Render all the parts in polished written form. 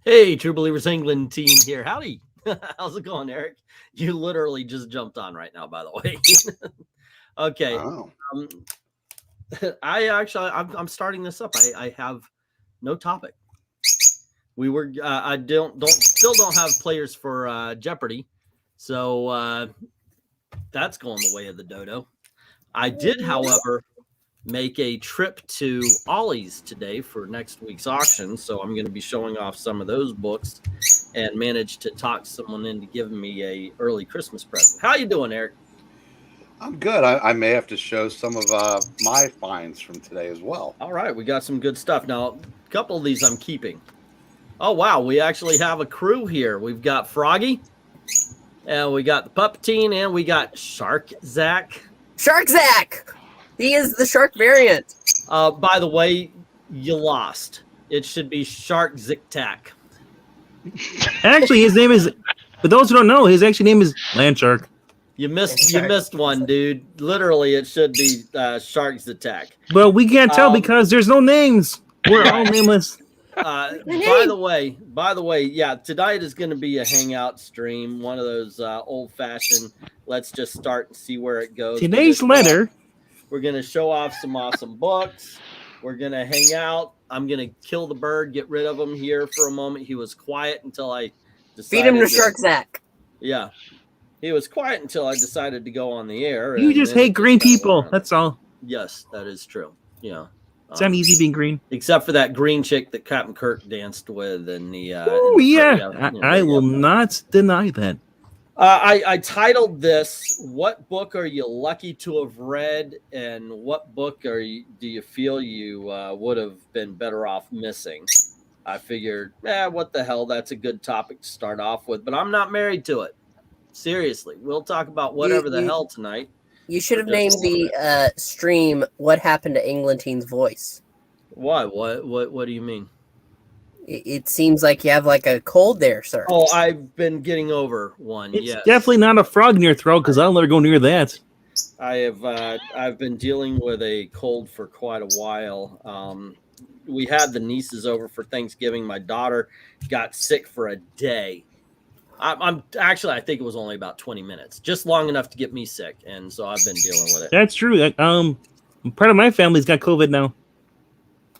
Hey, True Believers England team here. Howdy. How's it going, Eric? You literally just jumped on right now, by the way. Okay. Oh. I'm starting this up. I have no topic. We were I still don't have players for Jeopardy, so that's going the way of the dodo. I did, however, make a trip to Ollie's today for next week's auction, so I'm going to be showing off some of those books and managed to talk someone into giving me a early Christmas present. How you doing, Eric? I'm good. I may have to show some of my finds from today as well. All right, we got some good stuff. Now, a couple of these I'm keeping. Oh, wow, we actually have a crew here. We've got Froggy, and we got the Puppeteen, and we got Shark Zach. Shark Zach! He is the shark variant. By the way, you lost. It should be Shark Zick-Tack. Actually, his name is, for those who don't know, his actual name is Land Shark. You missed one, dude. Literally, it should be Shark Zick-Tack. Well, we can't tell because there's no names. We're all nameless. By the way, yeah, tonight is going to be a hangout stream, one of those old-fashioned, let's just start and see where it goes. Today's letter. We're going to show off some awesome books. We're going to hang out. I'm going to kill the bird, get rid of him here for a moment. He was quiet until I decided Feed him to Shark Zach. Yeah. He was quiet until I decided to go on the air. You just hate green people. That's all. Yes, that is true. Yeah. It's not easy being green. Except for that green chick that Captain Kirk danced with in the... oh, yeah. I will not deny that. I titled this, What Book Are You Lucky to Have Read? And what book do you feel you would have been better off missing? I figured, what the hell? That's a good topic to start off with. But I'm not married to it. Seriously. We'll talk about whatever the hell tonight. You should have named the stream What Happened to England's Voice. Why? What do you mean? It seems like you have like a cold there, sir. Oh, I've been getting over one. It's definitely not a frog in your throat because I'll never go near that. I've been dealing with a cold for quite a while. We had the nieces over for Thanksgiving. My daughter got sick for a day. I think it was only about 20 minutes, just long enough to get me sick, and so I've been dealing with it. That's true. Part of my family's got COVID now.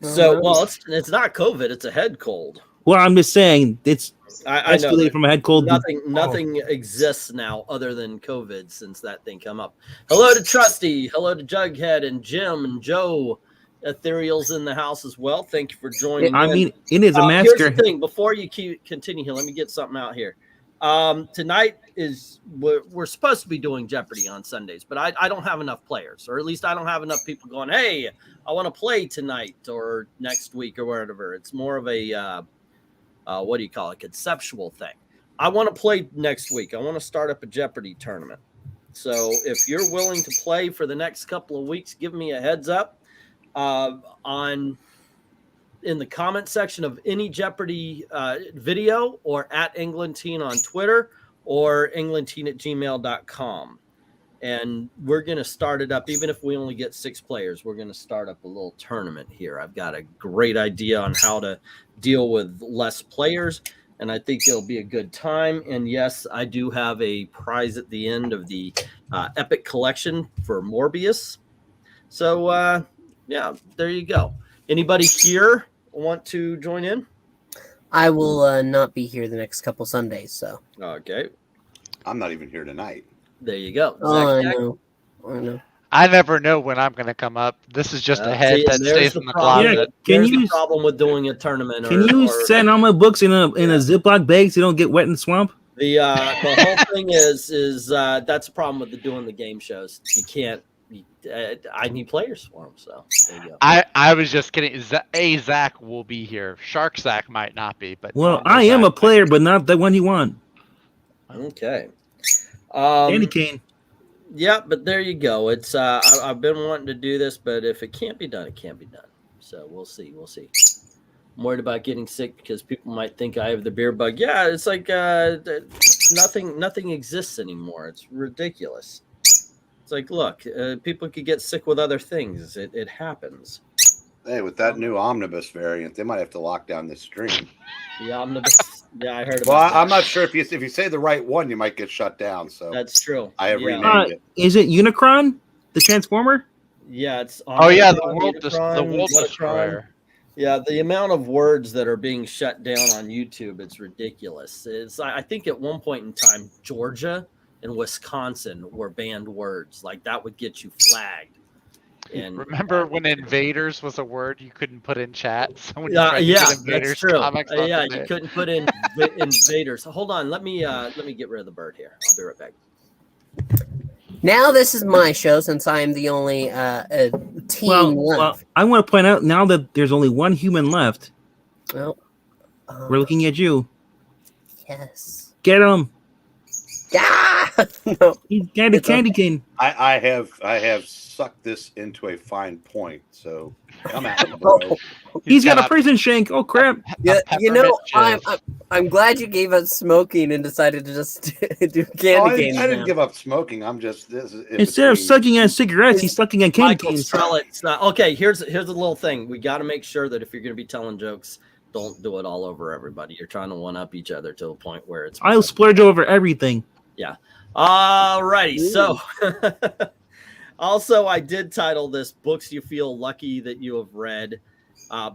So, well, it's not COVID; it's a head cold. Well, I'm just saying it's I know from a head cold. Nothing exists now other than COVID since that thing come up. Hello to Trusty. Hello to Jughead and Jim and Joe. Ethereal's in the house as well. Thank you for joining. I mean, it is a massacre. Here's the thing. Before you continue here, let me get something out here. Tonight is we're supposed to be doing Jeopardy on Sundays, but I don't have enough players, or at least I don't have enough people going, hey, I want to play tonight or next week or whatever. It's more of a what do you call it, conceptual thing. I want to play next week. I want to start up a Jeopardy tournament. So if you're willing to play for the next couple of weeks, give me a heads up in the comment section of any Jeopardy video, or at Englandteen on Twitter, or englandteen@gmail.com. And we're going to start it up. Even if we only get 6 players, we're going to start up a little tournament here. I've got a great idea on how to deal with less players, and I think it'll be a good time. And yes, I do have a prize at the end of the Epic Collection for Morbius. So, yeah, there you go. Anybody here want to join in? I will not be here the next couple Sundays, so. Okay. I'm not even here tonight. There you go. Oh, I know. I never know when I'm going to come up. This is just a head that stays in the closet. There's the problem with doing a tournament. Can you send all my books in a Ziploc bag so you don't get wet in the swamp? The whole thing is that's the problem with doing the game shows. You can't. I need players for them, so there you go. I was just kidding. Zach will be here. Shark Zach might not be, but I am a player, but not the one you want. Okay. Andy Kane. Yeah, but there you go. It's I've been wanting to do this, but if it can't be done, it can't be done. So we'll see. I'm worried about getting sick because people might think I have the beer bug. Yeah, it's like nothing exists anymore. It's ridiculous. It's like, look, people could get sick with other things. It happens. Hey, with that new omnibus variant, they might have to lock down this stream. The omnibus. Yeah, I heard about Well, that. I'm not sure if you say the right one, you might get shut down. So That's true. I have Yeah. renamed it. Is it Unicron, the Transformer? Yeah, it's. Oh yeah, the Omnicron, world Unicron, Watertron. destroyer. Yeah, the amount of words that are being shut down on YouTube, it's ridiculous. I think at one point in time, Georgia and Wisconsin were banned words. Like that would get you flagged. And Remember when invaders was a word you couldn't put in chat? Someone yeah, tried to yeah, get invaders that's true. comics Yeah, onto you it. couldn't put in invaders. Hold on, let me get rid of the bird here. I'll be right back. Now this is my show since I'm the only team left. I want to point out now that there's only one human left. Well, We're looking at you. yes. Get him. Ah! No. He's got a candy cane. I have sucked this into a fine point. So come at me, bro. He's got a prison shank. Oh crap! Yeah, you know, peppermint chips. I'm glad you gave up smoking and decided to just do candy canes. I didn't now. give up smoking. I'm just Instead of sucking on cigarettes, he's sucking on candy Michael canes. Strellick's not okay. Here's a little thing. We got to make sure that if you're going to be telling jokes, don't do it all over everybody. You're trying to one up each other to a point where it's. I'll splurge over everything. Yeah. All righty. So, also, I did title this "Books You Feel Lucky That You Have Read."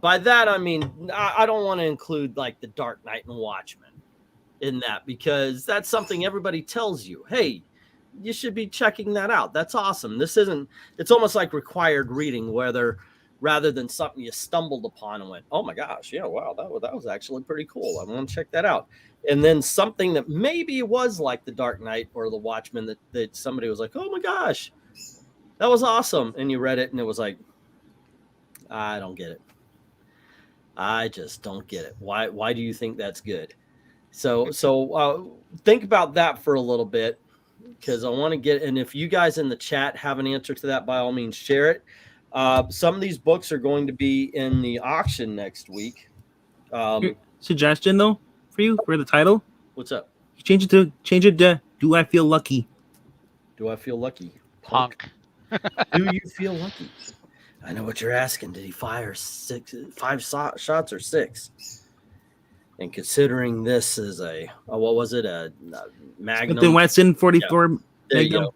By that, I mean I don't want to include like The Dark Knight and Watchmen in that because that's something everybody tells you. Hey, you should be checking that out. That's awesome. This isn't. It's almost like required reading, rather than something you stumbled upon and went, "Oh my gosh, yeah, wow, that was actually pretty cool. I want to check that out." And then something that maybe was like The Dark Knight or The Watchmen that somebody was like, "Oh my gosh, that was awesome," and you read it and it was like, I don't get it. I just don't get it. Why do you think that's good? So think about that for a little bit because I want to get. And if you guys in the chat have an answer to that, by all means, share it. Some of these books are going to be in the auction next week. Suggestion though for you for the title. What's up? Change it to "Do I Feel Lucky?" Do I feel lucky? Punk. Do you feel lucky? I know what you're asking. Did he fire 5 shots or 6? And considering this is what was it? A Magnum. Smith & Wesson 44 There you Magnum. go.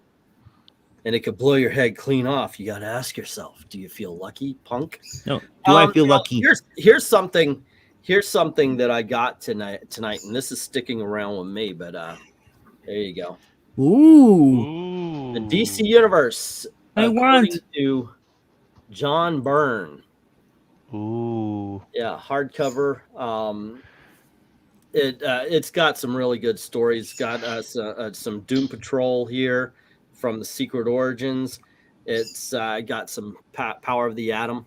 And it could blow your head clean off. You got to ask yourself, do you feel lucky, punk? No. Do I feel lucky? Here's something that I got tonight, and this is sticking around with me, but there you go. Ooh. The DC Universe. I according want to John Byrne. Ooh. Yeah, hardcover. It's got some really good stories. It's got some Doom Patrol here from the Secret Origins. It's got some Power of the Atom.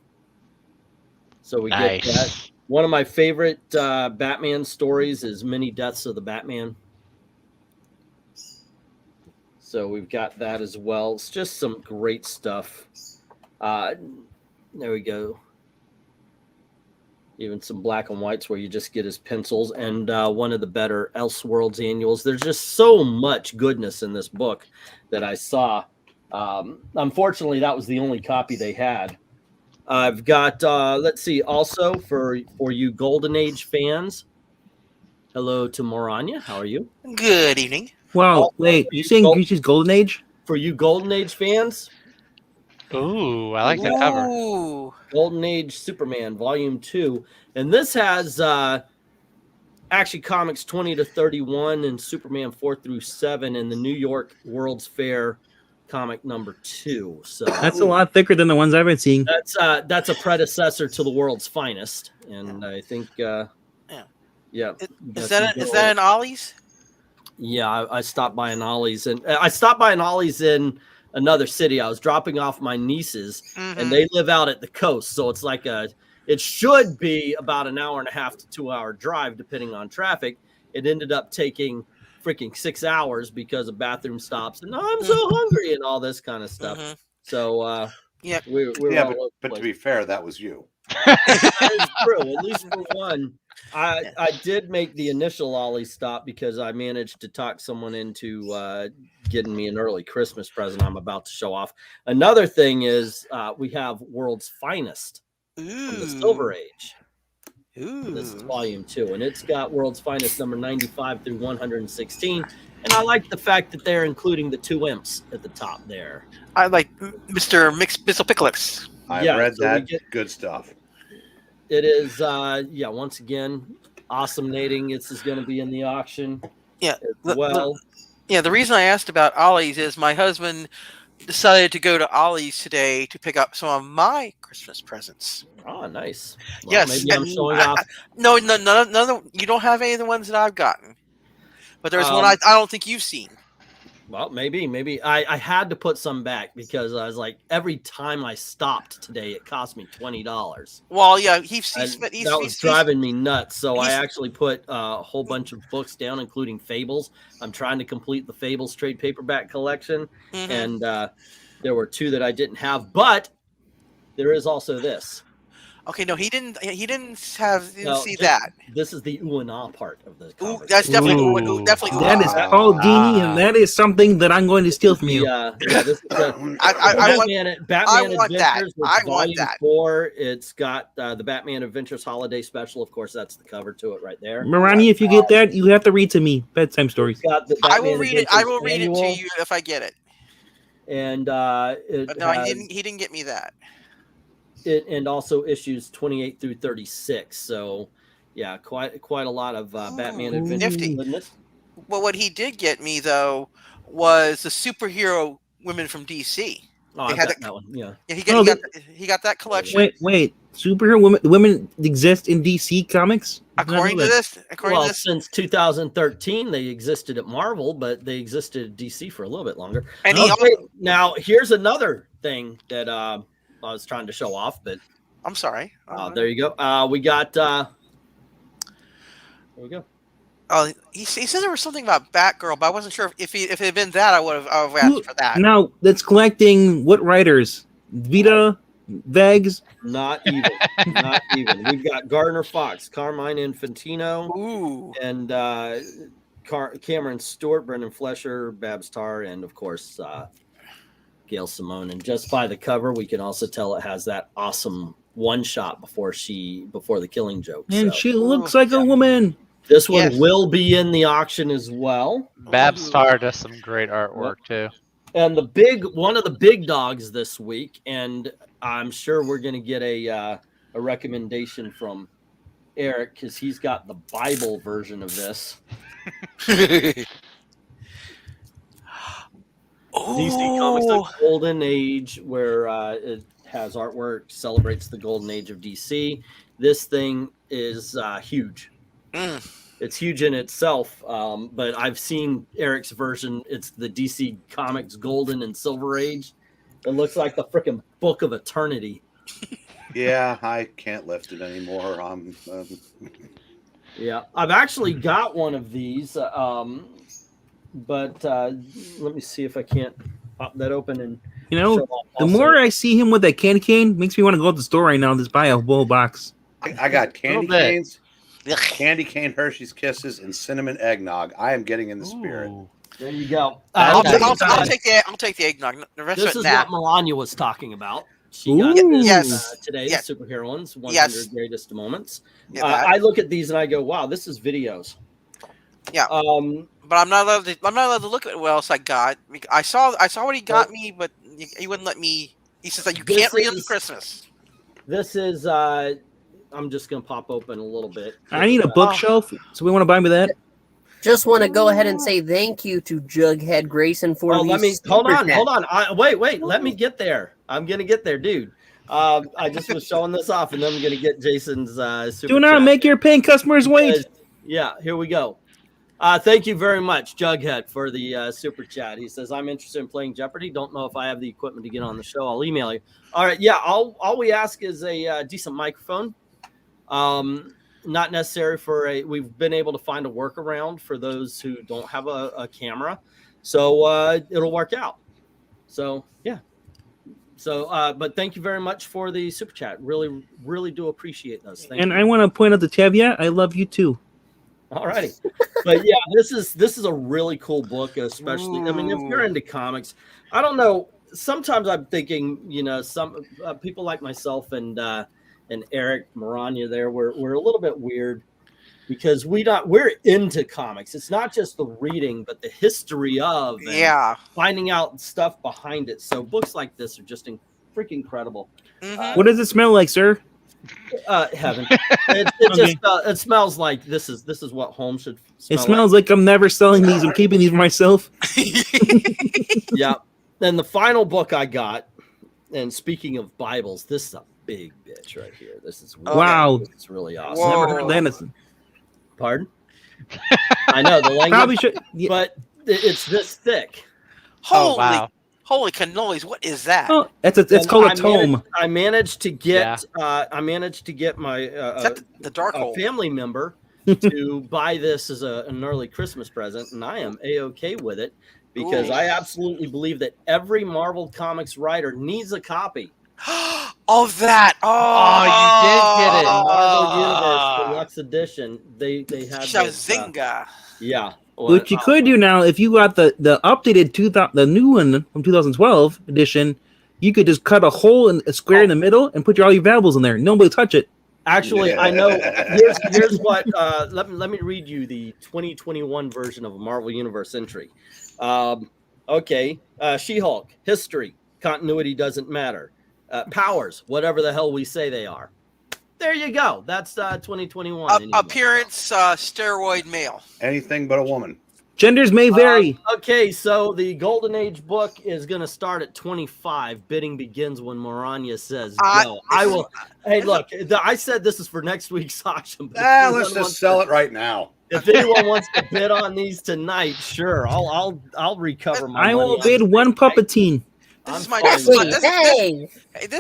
So we get that. One of my favorite Batman stories is Many Deaths of the Batman. So we've got that as well. It's just some great stuff. There we go. Even some black and whites where you just get his pencils, and one of the better Elseworlds annuals. There's just so much goodness in this book that I saw. Unfortunately, that was the only copy they had. I've got, let's see, also for you Golden Age fans. Hello to Moranya. How are you? Good evening. Wow, wait, you saying Greece's Golden Age? For you Golden Age fans, Ooh, I like that cover. Ooh. Golden Age Superman Volume 2. And this has Action Comics 20 to 31 and Superman 4 through 7 in the New York World's Fair comic number 2. So That's a lot thicker than the ones I've been seeing. that's a predecessor to the World's Finest. And I think yeah. Is that an Ollie's? Yeah, I stopped by an Ollie's, and I stopped by an Ollie's in another city. I was dropping off my nieces, and they live out at the coast, so it's like it should be about an hour and a half to 2 hour drive, depending on traffic. It ended up taking freaking 6 hours because of bathroom stops, and I'm so hungry and all this kind of stuff. So yeah, we're but to be fair, that was you. That is true. At least for one. I did make the initial Ollie stop because I managed to talk someone into getting me an early Christmas present I'm about to show off. Another thing is we have World's Finest from the Silver Age. Ooh. This is volume 2, and it's got World's Finest number 95 through 116. And I like the fact that they're including the 2 imps at the top there. I like Mr. Mixopiclix. I read that. Good stuff. It is, once again, awesomenating. This is going to be in the auction. Yeah. The reason I asked about Ollie's is my husband decided to go to Ollie's today to pick up some of my Christmas presents. Oh, nice. Well, Yes. maybe I'm showing off. No, you don't have any of the ones that I've gotten. But there's one I don't think you've seen. Well, maybe. I had to put some back because I was like, every time I stopped today, it cost me $20. Well, yeah, that was driving me nuts. So I actually put a whole bunch of books down, including Fables. I'm trying to complete the Fables trade paperback collection, and there were 2 that I didn't have, but there is also this. Okay, no, he didn't see that. This is the ooh and ah part of the cover. That's definitely definitely. That is called Genie, and that is something that I'm going to steal from you. This is Batman Adventures. I want volume that. 4. It's got the Batman Adventures Holiday Special. Of course, that's the cover to it right there. Marani, if you get that, you have to read to me bedtime stories. I will read it. I will read it to you if I get it. And he didn't get me that. And also issues 28 through 36. So, yeah, quite a lot of Batman Adventures. Nifty. Well, what he did get me though was the superhero women from DC. Oh, I got that one. Yeah. He got that collection. Wait. Superhero women exist in DC Comics? According to this, since 2013 they existed at Marvel, but they existed at DC for a little bit longer. And now here's another thing that I was trying to show off, but I'm sorry. There you go. We got. There we go. Oh, he said there was something about Batgirl, but I wasn't sure if it had been that. I would have asked for that. Now that's collecting what writers? Vita, Vegs. Not even. Not even. We've got Gardner Fox, Carmine Infantino, and Cameron Stewart, Brendan Fleischer, Babs Tarr, and of course Gail Simone. And just by the cover, we can also tell it has that awesome one shot before the Killing Joke. And she looks like a woman. This one will be in the auction as well. Babs Tarr does some great artwork too. And one of the big dogs this week, and I'm sure we're going to get a recommendation from Eric because he's got the Bible version of this. DC Comics The Golden Age, where it has artwork, celebrates the golden age of DC. This thing is huge. It's huge in itself, but I've seen Eric's version. It's the DC Comics Golden and Silver Age. It looks like the freaking Book of Eternity. Yeah, I can't lift it anymore. Yeah, I've actually got one of these, but let me see if I can't pop that open and. The more I see him with that candy cane, makes me want to go to the store right now and just buy a whole box. I got candy canes, candy cane Hershey's Kisses, and cinnamon eggnog. I am getting in the spirit. There you go. I'll take the eggnog. The rest this of is it, what Melania was talking about. She got this, today's Superhero Ones, 100 Greatest Moments. I look at these and I go, "Wow, this is videos." Yeah. But I'm not allowed to look at what else I got. I saw what he got me, but he wouldn't let me. He says that you can't read them Christmas. This is. I'm just gonna pop open a little bit. I need a bookshelf, so we want to buy me that. Just want to go ahead and say thank you to Jughead Grayson for. Hold on. Wait. Let me get there. I'm gonna get there, dude. I just was showing this off, and then I'm gonna get Jason's super. Do not make your paying customers wait. Yeah, here we go. Thank you very much, Jughead, for the super chat. He says, I'm interested in playing Jeopardy. Don't know if I have the equipment to get on the show. I'll email you. All right. Yeah. All we ask is a decent microphone. Not necessary we've been able to find a workaround for those who don't have a camera. So it'll work out. So, yeah. So, but thank you very much for the super chat. Really, really do appreciate those things. And I want to point out to Tevya, I love you too. All righty. But yeah, this is a really cool book, especially. I mean, if you're into comics, I don't know. Sometimes I'm thinking, some people like myself and and Eric Morania there were a little bit weird because we're into comics. It's not just the reading, but the history of finding out stuff behind it. So books like this are just freaking incredible. What does it smell like, sir? Heaven. It smells like this is what home should smell. It smells like I'm never selling these. I'm keeping these for myself. Yeah. Then the final book I got, and speaking of Bibles, this is a big bitch right here. This is wow. It's really awesome. Whoa. Never heard Landison. Pardon? I know the language, probably should, but it's this thick. Holy cannolis! What is that? Oh, it's called a tome. I managed to get my the dark hole family member to buy this as an early Christmas present, and I am a-okay with it because I absolutely believe that every Marvel Comics writer needs a copy of that. You did get it. Marvel Universe Deluxe Edition. They have Shazinga. Yeah. What you could do now, if you got the updated the new one from 2012 edition, you could just cut a hole in a square in the middle and put all your valuables in there. Nobody touch it. Actually, I know. Here's what. Let me read you the 2021 version of a Marvel Universe entry. Okay, She-Hulk history continuity doesn't matter. Powers, whatever the hell we say they are. There you go. That's 2021. Appearance, steroid male. Anything but a woman. Genders may vary. Okay, so the Golden Age book is going to start at 25. Bidding begins when Morania says go. I will. Hey, look, I said this is for next week's auction. Let's just sell it right now. If anyone wants to bid on these tonight, sure, I'll recover my. I will bid one Puppetine. This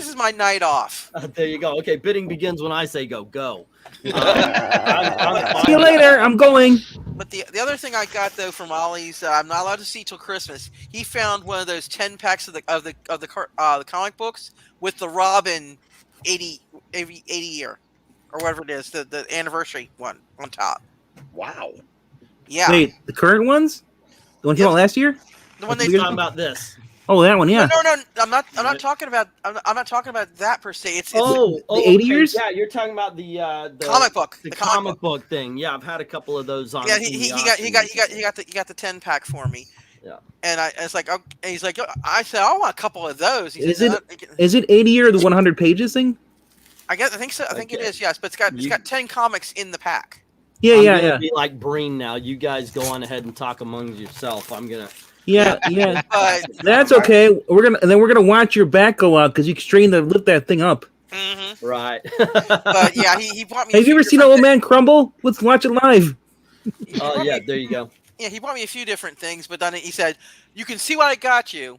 is my night off. There you go. Okay, bidding begins when I say go. Go. See you later. I'm going. But the other thing I got though from Ollie's, I'm not allowed to see till Christmas. He found one of those 10 packs of the comic books with the Robin 80 year or whatever it is, the anniversary one on top. Wow. Yeah. Wait, the current ones? The one came out last year? The one they talking about this. Oh, that one, yeah. No. I'm not talking about. I'm not talking about that per se. It's the 80 years. Yeah, you're talking about the comic book. The comic book thing. Yeah, I've had a couple of those on. Yeah, he got the 10 pack for me. Yeah. And it's like, okay, and he's like, I said, I want a couple of those. He is it 80 year the 100 pages thing? I think so. I think it is. Yes, but it's got 10 comics in the pack. Yeah. Be like Breen now. You guys go on ahead and talk among yourself. I'm gonna. Yeah. That's okay. We're gonna watch your back go out because you strain to lift that thing up. Mm-hmm. Right. But yeah, he bought me. Have you ever seen an old man crumble? Let's watch it live. Oh yeah, there you go. Yeah, he bought me a few different things, but then he said, "You can see what I got you,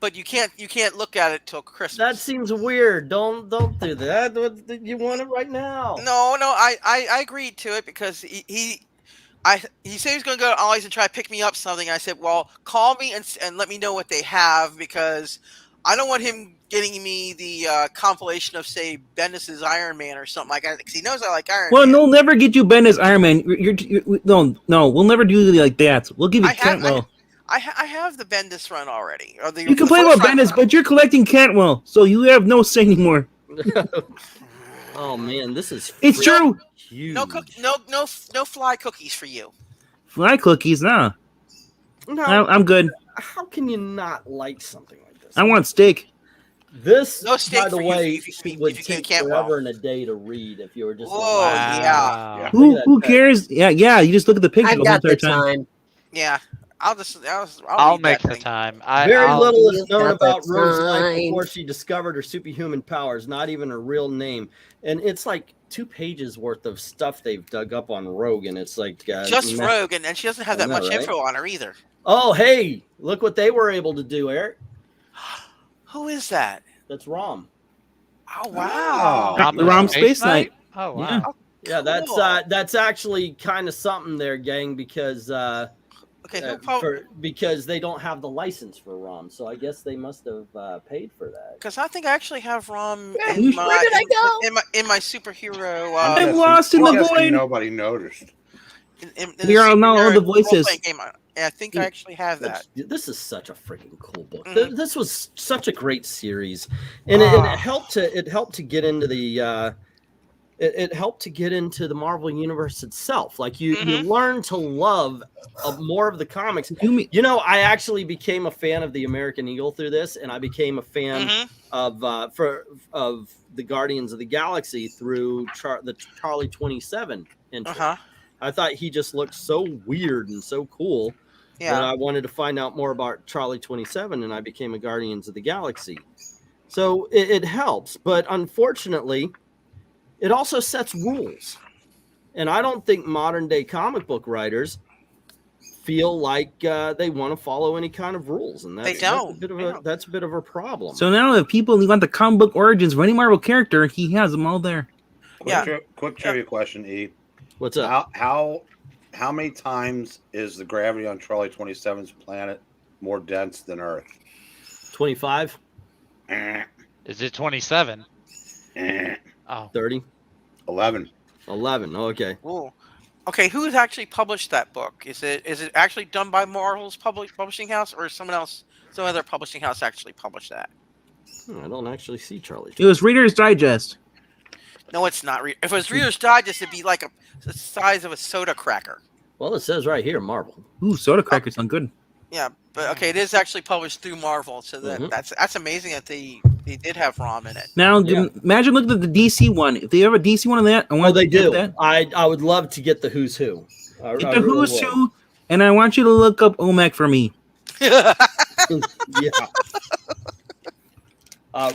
but you can't look at it till Christmas." That seems weird. Don't do that. You want it right now? No. I agreed to it because he said he was going to go to Ollie's and try to pick me up something. I said, well, call me and let me know what they have because I don't want him getting me the compilation of, say, Bendis's Iron Man or something like that because he knows I like Iron Man. Well, they'll never get you Bendis Iron Man. No, we'll never do it like that. We'll give you Cantwell. I have the Bendis run already. You can play about Bendis, but you're collecting Cantwell, so you have no say anymore. Oh, man, this is... It's true! Huge. No fly cookies for you. Fly cookies, nah. No, I'm good. How can you not like something like this? I want steak. This, no steak by the way, would if take forever and a day to read if you were just. Oh yeah. Who cares? Yeah. You just look at the picture. I've got the time. Yeah. I'll make the time. Very little is known about Rogue's life before she discovered her superhuman powers, not even her real name. And it's like 2 pages worth of stuff they've dug up on Rogue, and it's like just Rogue, and she doesn't have that much info on her either. Oh, hey, look what they were able to do, Eric. Who is that? That's Rom. Oh wow! The Rom Space Knight. Oh wow! Yeah, that's actually kind of something there, gang, because because they don't have the license for ROM, so I guess they must have paid for that. Because I think I actually have ROM where did I go? in my superhero. I'm lost in the void. Nobody noticed. We all know all the voices. I think I actually have that. This is such a freaking cool book. This was such a great series, and it helped to get into the it helped to get into the Marvel universe itself. Like you learn to love more of the comics. You know, I actually became a fan of the American Eagle through this, and I became a fan of the Guardians of the Galaxy through the Charlie 27 intro. I thought he just looked so weird and so cool that I wanted to find out more about Charlie 27, and I became a Guardians of the Galaxy. So it helps, but unfortunately, it also sets rules. And I don't think modern day comic book writers feel like they want to follow any kind of rules. And that's a bit of a problem. So now if people want the comic book origins of any Marvel character, he has them all there. Quick trivia question, E. What's up? How many times is the gravity on Charlie 27's planet more dense than Earth? 25? Is it 27? Oh. 30? 11. 11. Okay. Ooh. Okay, who's actually published that book? Is it actually done by Marvel's publishing house, or is someone else, some other publishing house actually published that? I don't actually see Charlie. It was Reader's Digest. No, it's not. If it was Reader's Digest, it'd be like the size of a soda cracker. Well, it says right here, Marvel. Ooh, soda crackers sound good. Yeah, but okay, it is actually published through Marvel, so that's amazing that they did have ROM in it. Now, imagine looking at the DC one. If they have a DC one of that, I want they do. That. I would love to get the Who's Who. Get the Who's Who, and I want you to look up OMAC for me. Yeah.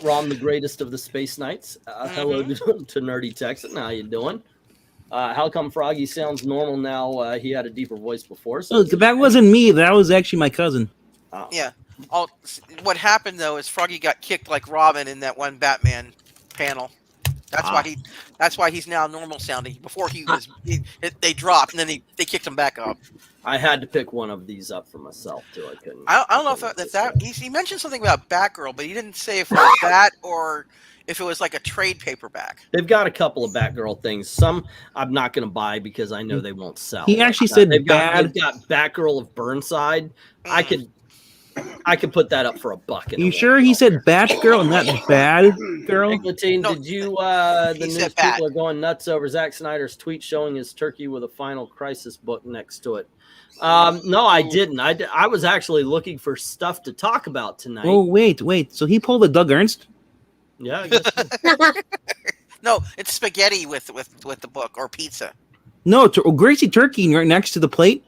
Ron, the greatest of the Space Knights. Hello to Nerdy Texan. How you doing? How come Froggy sounds normal now? He had a deeper voice before. So that wasn't me. That was actually my cousin. Oh. Yeah. What happened though is Froggy got kicked like Robin in that one Batman panel. That's why he's now normal sounding. Before they dropped and then they kicked him back up. I had to pick one of these up for myself too. I couldn't. I don't know if that he mentioned something about Batgirl, but he didn't say if it was that or if it was like a trade paperback. They've got a couple of Batgirl things. Some I'm not going to buy because I know they won't sell. He actually said they've got Batgirl of Burnside. I could put that up for $1. You sure he said Batgirl and not Bad Girl? Nicotine, did you? The news people are going nuts over Zack Snyder's tweet showing his turkey with a Final Crisis book next to it. No, I didn't. I was actually looking for stuff to talk about tonight. Oh wait. So he pulled a Doug Ernst? Yeah, I guess so. No, it's spaghetti with the book or pizza. No, greasy turkey right next to the plate.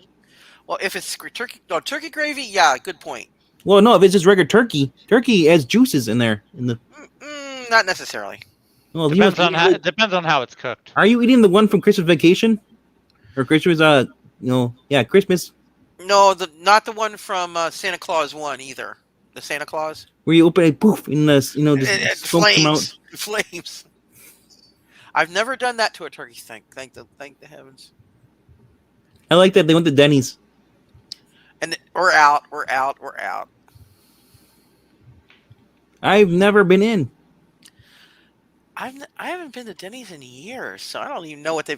Well, if it's turkey gravy, yeah, good point. Well, no, if it's just regular turkey has juices in there. Not necessarily. Well, depends on how it's cooked. Are you eating the one from Christmas Vacation, or Christmas? Christmas. No, not the one from Santa Claus 1 either. The Santa Claus. Where you open it, poof, and it flames. Flames. I've never done that to a turkey. Thank the heavens. I like that they went to Denny's. And we're out. I've never been in. I haven't been to Denny's in years, so I don't even know what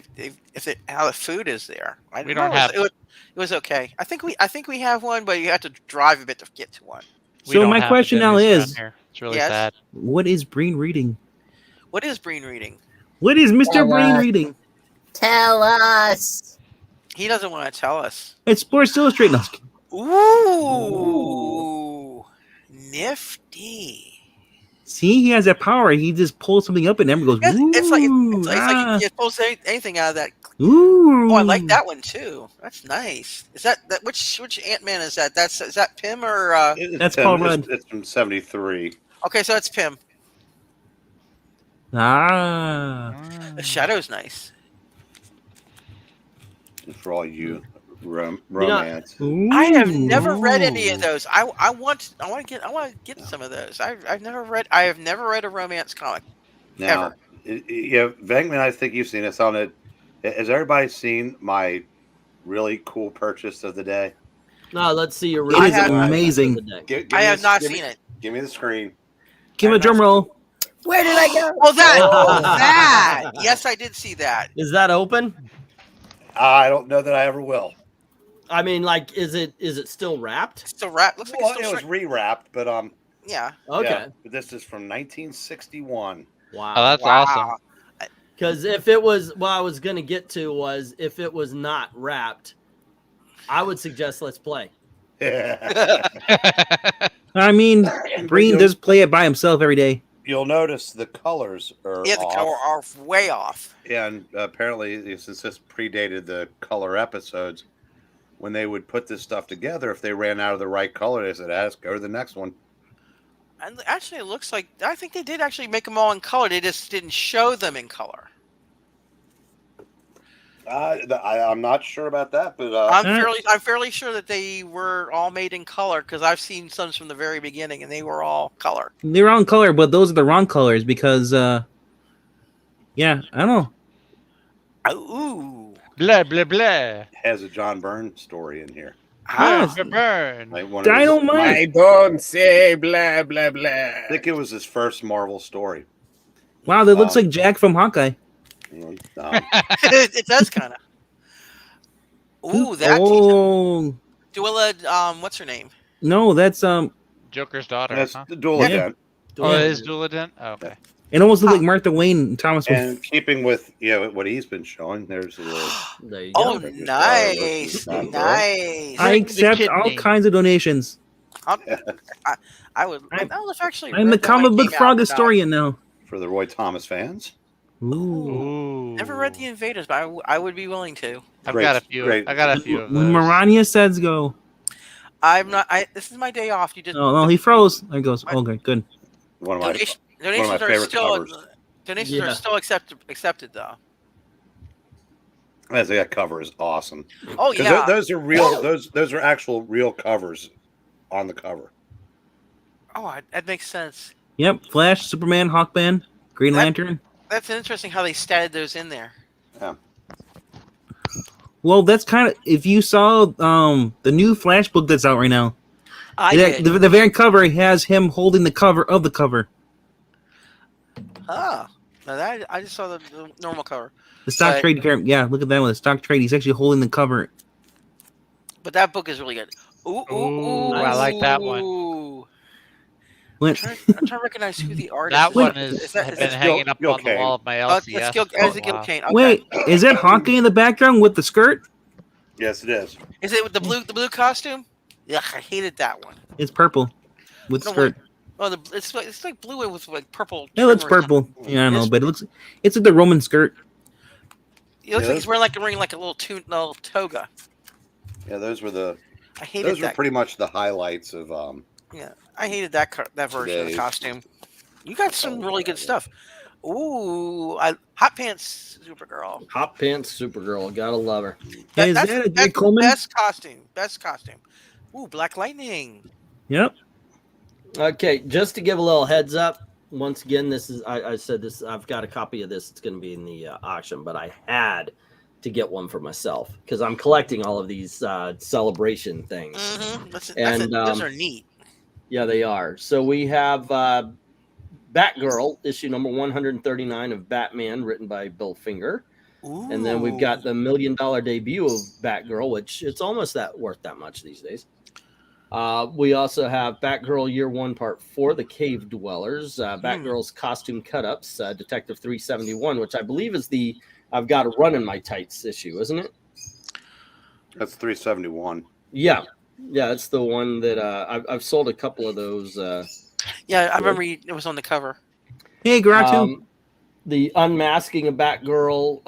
how the food is there. We don't have. It was okay. I think we have one, but you have to drive a bit to get to one. So my question now is, it's really sad. What is Breen reading? What is Breen reading? What is Mr. Breen reading? Tell us. He doesn't want to tell us. It's Sports Illustrated. Ooh, nifty. See, he has that power. He just pulls something up and everyone goes, ooh. It's like he pulls anything out of that. Ooh. Oh, I like that one too. That's nice. Is that which Ant-Man is that? Is that Pym or? That's Paul Rudd. It's from '73. Okay, so that's Pym. The Shadow's nice. For all you romance. I have never read any of those. I want to get some of those. I have never read a romance comic. Now, yeah, VENKMAN, I think you've seen this on it. Has everybody seen my really cool purchase of the day? No, let's see your. It is amazing. I have not seen it. Give me the screen. Give a drum roll. Where did I go? Oh, that! Yes, I did see that. Is that open? I don't know that I ever will. I mean, like, is it still wrapped? Still wrapped. Looks like Well, it was rewrapped, but yeah. Okay. Yeah, but this is from 1961. Wow. Oh, that's awesome. Because if it was, what I was going to get to was if it was not wrapped, I would suggest let's play. I mean, Breen does play it by himself every day. You'll notice the colors are Yeah, the off. color are way off. And apparently, since this predated the color episodes, when they would put this stuff together, if they ran out of the right color, they said, "Let's go to the next one." And actually, it looks like I think they did actually make them all in color. They just didn't show them in color. I'm not sure about that, but I'm fairly sure that they were all made in color because I've seen some from the very beginning, and they were all color. They're on color, but those are the wrong colors because, yeah, I don't know. Ooh, Blah blah blah. has a John Byrne story in here. Yes. Burn. Like one of his- Dynamite. don't say blah blah blah. I think it was his first Marvel story. Wow, that looks like Jack from Hawkeye. it does kind of. Ooh, that Oh Duella. What's her name? no, that's Joker's daughter. That's Huh? the dual Yeah. event. Oh, it is Duladent? Oh, okay. it almost looks like Martha Wayne and Thomas. And keeping with what he's been showing, there's a little. There you Oh, go. nice, Batgirl. nice. I accept kidney. all kinds of donations. I would. I would have actually. I'm the read that when comic it book came out, frog but historian now. For the Roy Thomas fans. Ooh. Ooh. Never read The Invaders, but I would be willing to. I've Great- got a few. great. I got a few of those. Marania says go. I'm not. This is my day off. You just. Oh no, he froze. There he goes. Okay, good. One of my Donations are favorite still. covers. Donations Yeah. are still accepted though. that cover is awesome. Oh 'Cause yeah. those are real. Those are actual real covers on the cover. That makes sense. Yep, Flash, Superman, Hawkman, Green That- Lantern. That's interesting how they statted those in there. Well, that's kind of if you saw the new Flash book that's out right now. I did. The very cover has him holding the cover of the cover. Now that I just saw the normal cover, The stock Right. trade. Yeah, look at that one. The stock trade. He's actually holding the cover. but that book is really good. Ooh, I like that one. ooh. What? I'm trying to recognize who the artist That is. one has that- been that's hanging up Gil on the Kane. wall of my That's LCS. Gil, for a Gil while. Kane. Okay. Wait, is that Hawkeye in the background with the skirt? Yes, it is. Is it with the blue costume? Yeah, I hated that one. It's purple with No, skirt. Oh, it's like blue with like purple. It looks trimmers on purple. Yeah, I know, It's- but it's like the Roman skirt. it. It looks Yeah, like he's wearing like a little toga. Yeah, those were the. I hated Those were that. pretty much the highlights of. Yeah, I hated that version of the Today. costume. You got some really good stuff. Ooh, Hot Pants Supergirl. Hot Pants Supergirl. Gotta love her. Hey, is That's that a that's Jake Coleman? best costume. Best costume. Ooh, Black Lightning. Yep. Okay, just to give a little heads up. Once again, this is I said this. I've got a copy of this. It's going to be in the auction, but I had to get one for myself because I'm collecting all of these celebration things. Mm-hmm. And, Those are neat. Yeah, they are. So we have Batgirl, issue number 139 of Batman, written by Bill Finger. Ooh. And then we've got the $1 million debut of Batgirl, which it's almost worth that much these days. We also have Batgirl Year 1, Part 4, The Cave Dwellers, Batgirl's Costume Cut-Ups, Detective 371, which I believe is the I've Got to Run in My Tights issue, isn't it? That's 371. Yeah. Yeah, it's the one that I've sold a couple of those. Yeah, I remember it was on the cover. Hey, Gratu. The Unmasking of Batgirl,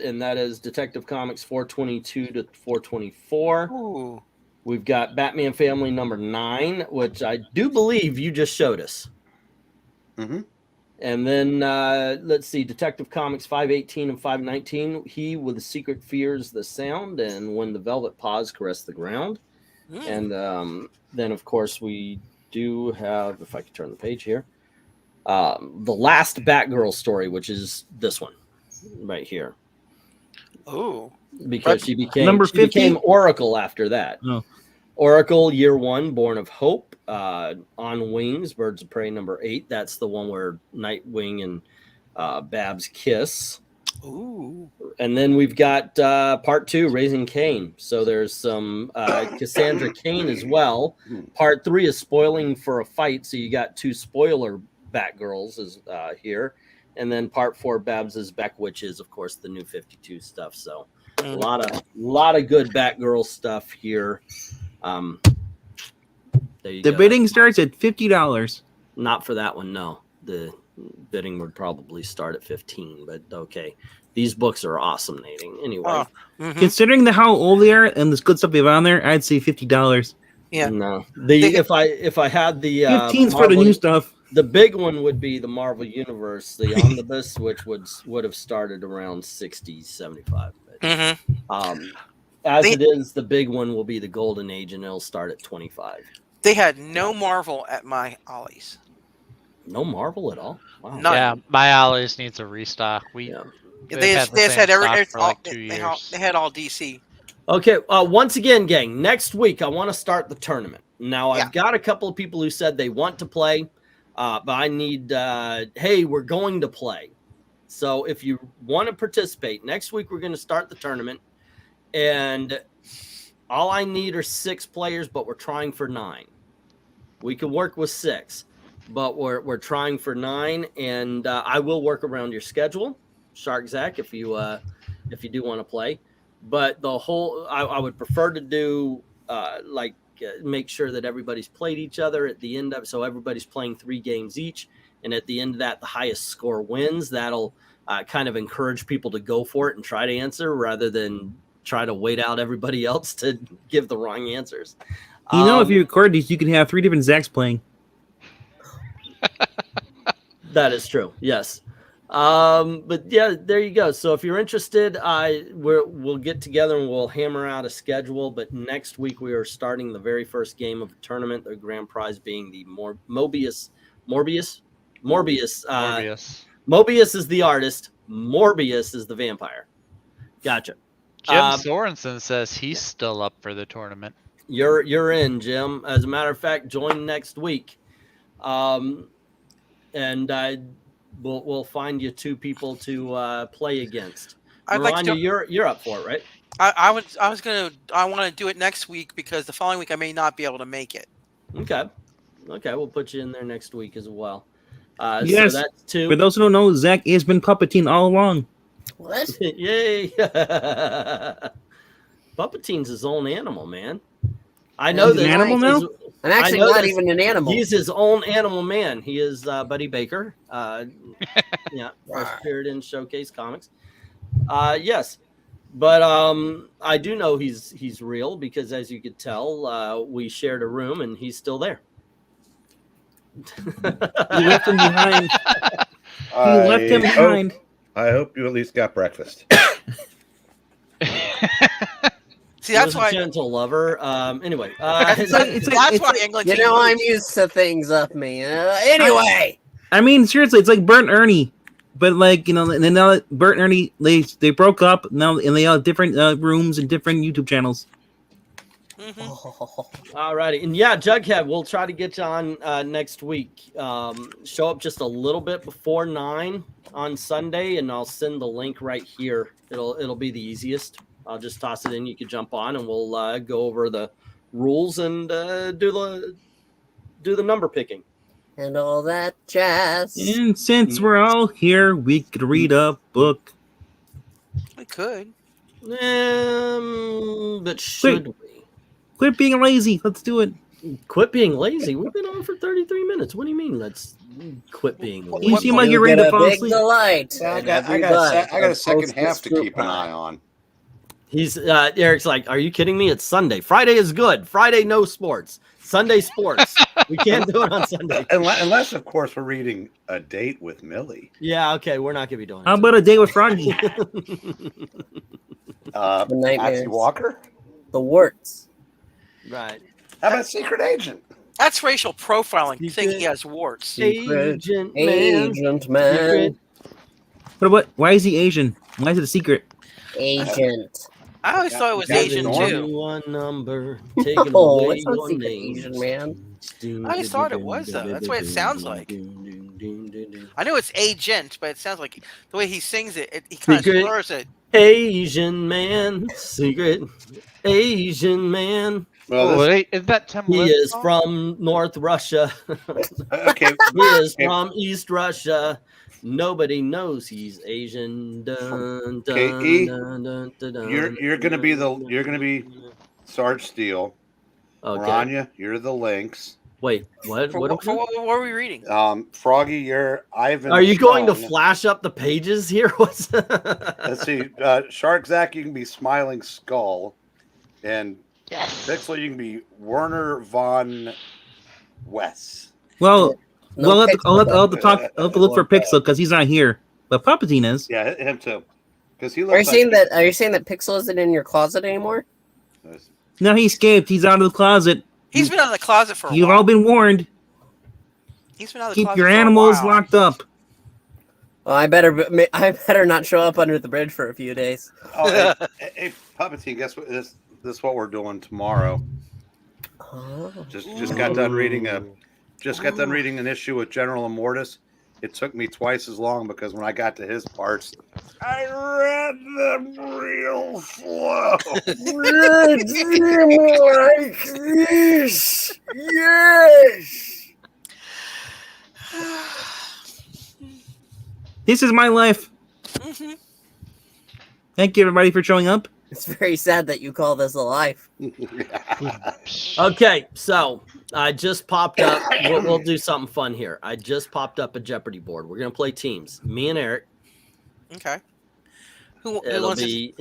and that is Detective Comics 422 to 424. Ooh. We've got Batman Family number 9, which I do believe you just showed us. Mm-hmm. And then let's see, Detective Comics 518 and 519. He with the Secret Fears the Sound, and When the Velvet Paws Caress the Ground. And then, of course, we do have, if I could turn the page here, the last Batgirl story, which is this one right here. Ooh. Because she became Number she became 50? Oracle after that. Oh. Oracle Year 1, Born of Hope, On Wings, Birds of Prey number 8. That's the one where Nightwing and Babs kiss. Ooh. And then we've got Part 2, Raising Cain. So there's some Cassandra Cain as well. Part 3 is Spoiling for a Fight. So you got 2 spoiler Batgirls is here. and then part 4 Babs's Beck, which is of course the new 52 stuff. So a lot of good Batgirl stuff here. There you The go. bidding starts at $50. Not for that one, no. The bidding would probably start at 15, but okay. These books are awesome, Nading. Anyway, Considering how old they are and this good stuff they have on there, I'd say $50. Yeah. no. If I had the 15's for the new stuff. the big one would be the Marvel Universe, the omnibus, which would have started around 60, 75. But, as it is, the big one will be the Golden Age, and it'll start at 25. They had no Marvel at my Ollie's. No Marvel at all. Wow. None. Yeah, my Ollie's needs a restock. Yeah. They had just had every for like 2 years. they had all DC. Okay. Once again, gang, next week I want to start the tournament. Now I've got a couple of people who said they want to play, but I need. Hey, we're going to play. So if you want to participate next week, we're going to start the tournament, and all I need are 6 players, but we're trying for 9. We can work with 6, but we're trying for 9, and I will work around your schedule, Shark Zach, if you do want to play. But the whole I would prefer to do make sure that everybody's played each other at the end of it, so everybody's playing 3 games each, and at the end of that, the highest score wins. That'll kind of encourage people to go for it and try to answer rather than try to wait out everybody else to give the wrong answers. If you record these, you can have 3 different Zacks playing. That is true. Yes. But yeah, there you go. So if you're interested, we'll get together and we'll hammer out a schedule. But next week we are starting the very first game of the tournament. The grand prize being the Morbius. Mobius is the artist. Morbius is the vampire. Gotcha. Jim Sorensen says he's still up for the tournament. You're in, Jim. As a matter of fact, join next week, and we'll find you 2 people to play against. Miranda, you're up for it, right? I want to do it next week because the following week I may not be able to make it. Okay, we'll put you in there next week as well. Yes, so that's 2. For those who don't know, Zach has been puppeting all along. What? Yay! Puppetine's his own animal, man. I know He's that an animal now? I'm actually not even an animal. He's his own animal man. He is Buddy Baker. First appeared in Showcase Comics. Yes, but I do know he's real because, as you could tell, we shared a room and he's still there. You left him behind. I hope you at least got breakfast. See, that's why gentle lover. Anyway, that's why England. I'm used to things up me. Anyway, I mean, seriously, it's like Bert and Ernie, but and then now that Bert and Ernie they broke up now, and they have different rooms and different YouTube channels. All righty, and yeah, Jughead, we'll try to get you on next week. Show up just a little bit before 9 on Sunday, and I'll send the link right here. It'll be the easiest. I'll just toss it in. You can jump on, and we'll go over the rules and do the number picking and all that jazz. And since we're all here, we could read a book. We could. But should we? Quit being lazy. Let's do it. Quit being lazy. We've been on for 33 minutes. What do you mean? Let's quit being lazy. You seem like you're ready to fall asleep. Delight. I got a second half to keep an eye on. He's Eric's like, are you kidding me? It's Sunday. Friday is good. Friday, no sports. Sunday sports. We can't do it on Sunday. Unless, of course, we're reading A Date with Millie. Yeah, okay. We're not going to be doing it. How about A Day with Froggy? Patsy Walker? The warts. Right. How about Secret Agent? That's racial profiling. Thinking he has warts. Agent Man. But why is he Asian? Why is it a secret? Agent. I always thought it was Asian too. One number, taking Oh, away it's not your secret name. Asian Man. I always thought it was though. That's what it sounds like. I know it's agent, but it sounds like the way he sings it. He kind of slurs it. Asian man, secret Asian man. Well, wait, is that Tim? He is from North Russia. okay. He is from East Russia. Nobody knows he's Asian. Dun, dun, KE, dun, dun, dun, dun, you're gonna be Sarge Steel. Okay. Maranya, you're the Lynx. Wait, what? What are we reading? Froggy, you're Ivan. Are you going to Chung. flash up the pages here? What's Let's see. Shark Zach, you can be Smiling Skull, and Yes. Pixel, you can be Werner von Wes. Well, No I'll have to Pixel. I'll have to look for Pixel because he's not here. But Palpatine is. Yeah, him too. Because he Are you looks saying like that? Are you saying that Pixel isn't in your closet anymore? No, he escaped. He's out of the closet. He's been out of the closet for a You've while. all been warned. He's been out of the Keep closet your for a animals while. locked up. Well, I better not show up under the bridge for a few days. Oh, hey, Palpatine, guess what? This is what we're doing tomorrow. Oh. Just got done reading an issue with General Immortus. It took me twice as long because when I got to his parts, I read them real slow. Yes. This is my life. Mhm. Thank you, everybody, for showing up. It's very sad that you call this a life. Okay, so I just popped up. We'll do something fun here. I just popped up a Jeopardy board. We're gonna play teams. Me and Eric. Okay. Who It'll wants to? be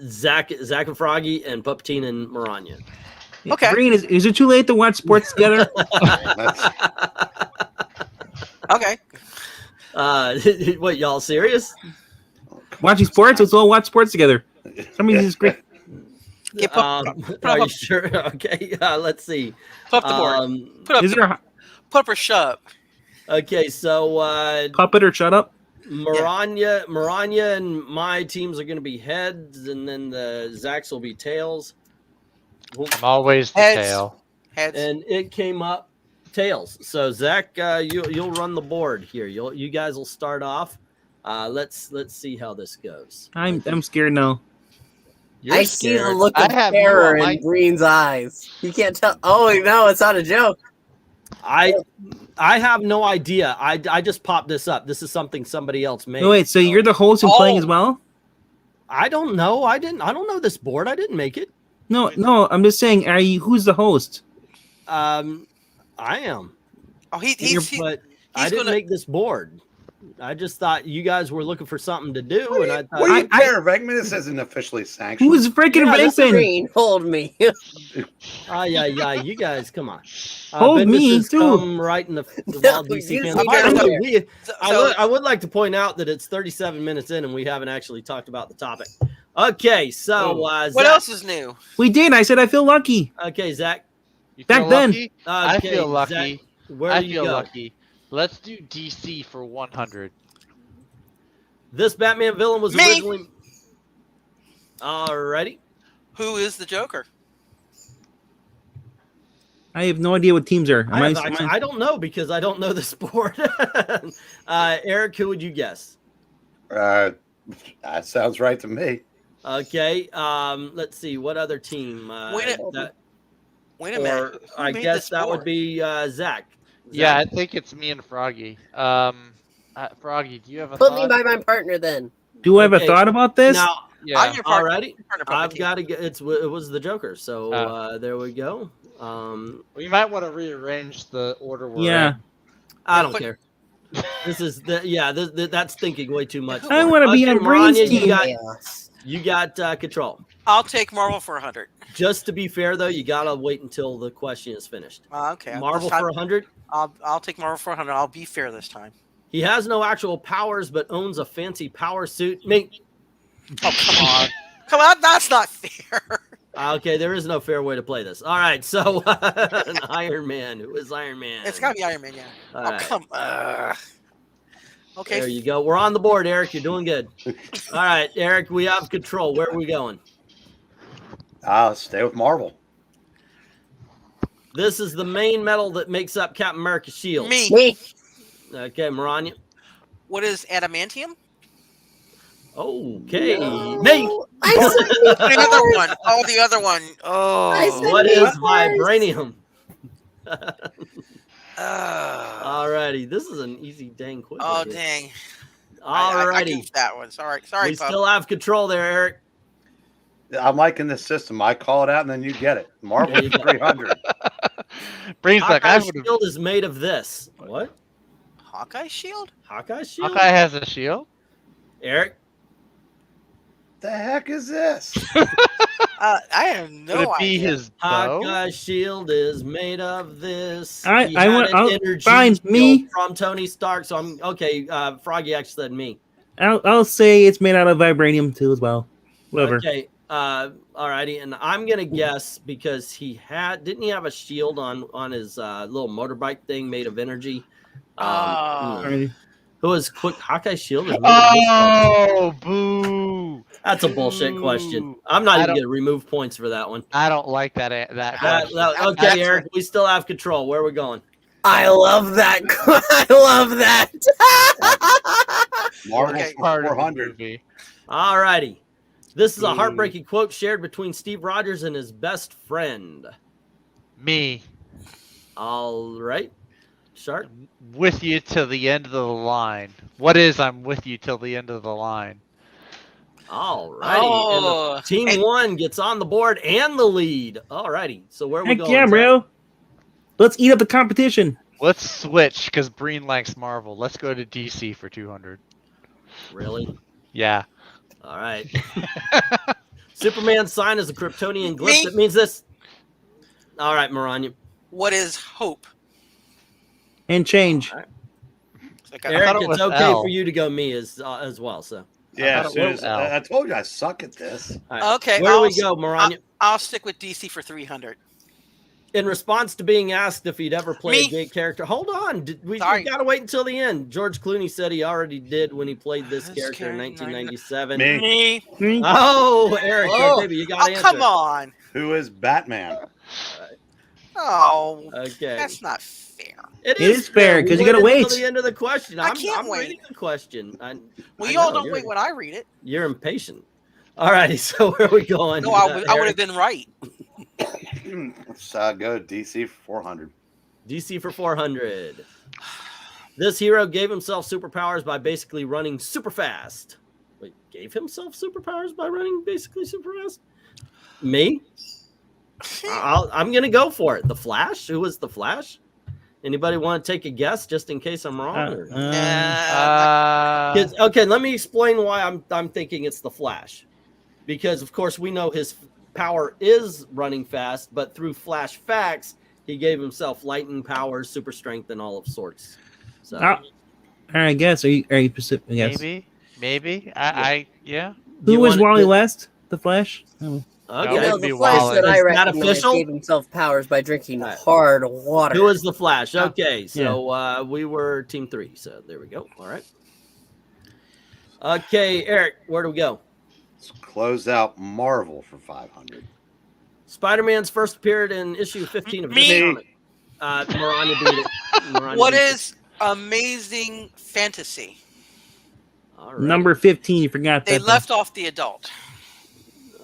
Zach and Froggy and Palpatine and Maranya. Okay. Green, is it too late to watch sports together? Okay. What, y'all serious? Watching sports? Let's all watch sports together. Somebody's just great. Get put Are you up, sure? Okay, let's see. put up the board. Put up, Is there a put up or shut up. Okay, so puppet or shut up? Maranya and my teams are going to be heads, and then the Zach's will be tails. I'm always the Heads. tail. Heads. And it came up tails. So Zach, you'll run the board here. You guys will start off. Let's see how this goes. I'm scared now. You're I see the scared. look I of have terror no in idea. Green's eyes. You can't tell. Oh no, it's not a joke. I have no idea. I just popped this up. This is something somebody else made. No, wait, so you're the host and playing as well? I don't know. I don't know this board. I didn't make it. No, I'm just saying, who's the host? I am. Oh, But I didn't make this board. I just thought you guys were looking for something to do, and I thought What do you care? Venkman, this isn't officially sanctioned. Who's freaking Venkman? Green, hold me. yeah, you guys, come on. Hold Bendis me, has too. come right in the wild DC you fans. just By the got way, there. I would like to point out that it's 37 minutes in, and we haven't actually talked about the topic. Okay, so what Zach, else is new? We did. I said I feel lucky. Okay, Zach. You Back feel then. lucky? I Okay, feel lucky. Zach, where I do you feel go? lucky. Let's do DC for 100. This Batman villain was Me. originally. Alrighty. Who is the Joker? I have no idea what teams are. I don't know because I don't know the sport. Eric, who would you guess? That sounds right to me. Okay. Let's see. What other team? Wait a minute. Or Who I made guess this that would board? be Zach. Yeah, I Zach. think it's me and Froggy. Froggy, do you have a Put me thought? by my partner then. Do I have a Okay. thought about this? Now, Yeah. I'm your partner. alrighty. Partner, I've Palpatine. got to get. It was the Joker. So Oh. there we go. We might want to rearrange the order we're Yeah. in. I don't Put- care. This is that's thinking way too much. I want to be on Green's Maranya, team. you got control. I'll take Marvel for 100. Just to be fair, though, you gotta wait until the question is finished. Okay. Marvel this time, for 100. I'll take Marvel for 100. I'll be fair this time. He has no actual powers, but owns a fancy power suit. Mate, Oh, come on. Come on, that's not fair. okay, there is no fair way to play this. All right, so an Iron Man. Who is Iron Man? It's got to be Iron Man, yeah. All Oh, right. come on. Okay. There you go. We're on the board, Eric. You're doing good. All right, Eric, we have control. Where are we going? I'll stay with Marvel. This is the main metal that makes up Captain America's shield. Me. Me. Okay, Maranya. What is adamantium? Okay. No. Nate. I said The other one. Oh, the other one. I Oh. said What me is first. vibranium? Alrighty, this is an easy dang quick. Oh, one here. dang. I Alrighty, goofed that one. Sorry, we Pup. still have control there, Eric. I'm liking this system. I call it out and then you get it. Marvel There you go. 300. Brains like I Hawkeye's would have. shield is made of this. What? Hawkeye shield? Hawkeye shield? Hawkeye has a shield. Eric? The heck is this? I have no Would it be idea. his bow? Hawkeye shield is made of this. I He had want- an I'll- energy fine, shield me. from Tony Stark. So I'm okay. Froggy actually said me. I'll say it's made out of vibranium too as well. Whatever. Okay. Alrighty, and I'm gonna guess because didn't he have a shield on his little motorbike thing made of energy? Alrighty. Who was quick? Hawkeye shield is made of this stuff. Oh, boo! That's a bullshit question. I'm not I even don't- gonna remove points for that one. I don't like that. Question. Okay, Eric, we still have control. Where are we going? I love that. I love that. Marvel Okay. Part of the 400. movie. Alrighty. This is a heartbreaking quote shared between Steve Rogers and his best friend. Me All right. Shark. with you till the end of the line. What is I'm with you till the end of the line? Alrighty. Oh, And the team one gets on the board and the lead. Alrighty. So where are we Heck going? yeah, Zach? bro. Let's eat up the competition. Let's switch because Breen likes Marvel. Let's go to DC for 200. Really? Yeah. All right. Superman's sign is a Kryptonian glyph Me? that means this. All right, Maranya. what is hope? And change. It's like a- Eric, thought it it's was okay L. for you to go me as well. So, Yeah, thought it was Susan, L. I told you I suck at this. all right. Okay, Where do we I'll- go, Maranya? I'll stick with DC for 300. In response to being asked if he'd ever played Me? a gay character, hold on, we Sorry. got to wait until the end. George Clooney said he already did when he played this This character in character, 1997. Me. Me? Oh, Eric, Oh. baby, you got Oh, to answer. come on. Who is Batman? Oh, Okay, that's not fair. it is fair, We 'cause you gotta waited wait. till the end of the question. I I'm can't wait. reading the question. Well, I you all know, don't wait when I read it. You're impatient. All righty, so where are we going? No, I would Eric? have been right. Let's go DC for 400. DC for 400. This hero gave himself superpowers by basically running super fast. Wait, gave himself superpowers by running basically super fast? Me? I'm going to go for it. The Flash? Who was the Flash? Anybody want to take a guess just in case I'm wrong? or- Yeah. 'Cause- okay, let me explain why I'm thinking it's the Flash. Because, of course, we know his power is running fast, but through Flash facts, he gave himself lightning powers, super strength, and all of sorts. So, Ah, all right, I guess. Are you specific? Yes. Maybe. Yeah. do you Who was want Wally to- West? The Flash? Oh. Okay. No, You know, it'd be the Flash Wallace. that I Is that recognize official? gave himself powers by drinking Right. hard water. Who was the Flash? Okay, so we were team 3. So there we go. All right. Okay, Eric, where do we go? Let's close out Marvel for 500. Spider-Man's first appeared in issue 15 of this Me. comic. Maranya beat it. Maranya What beat it. is Amazing Fantasy? All right. Number 15. You forgot They that. left off the adult.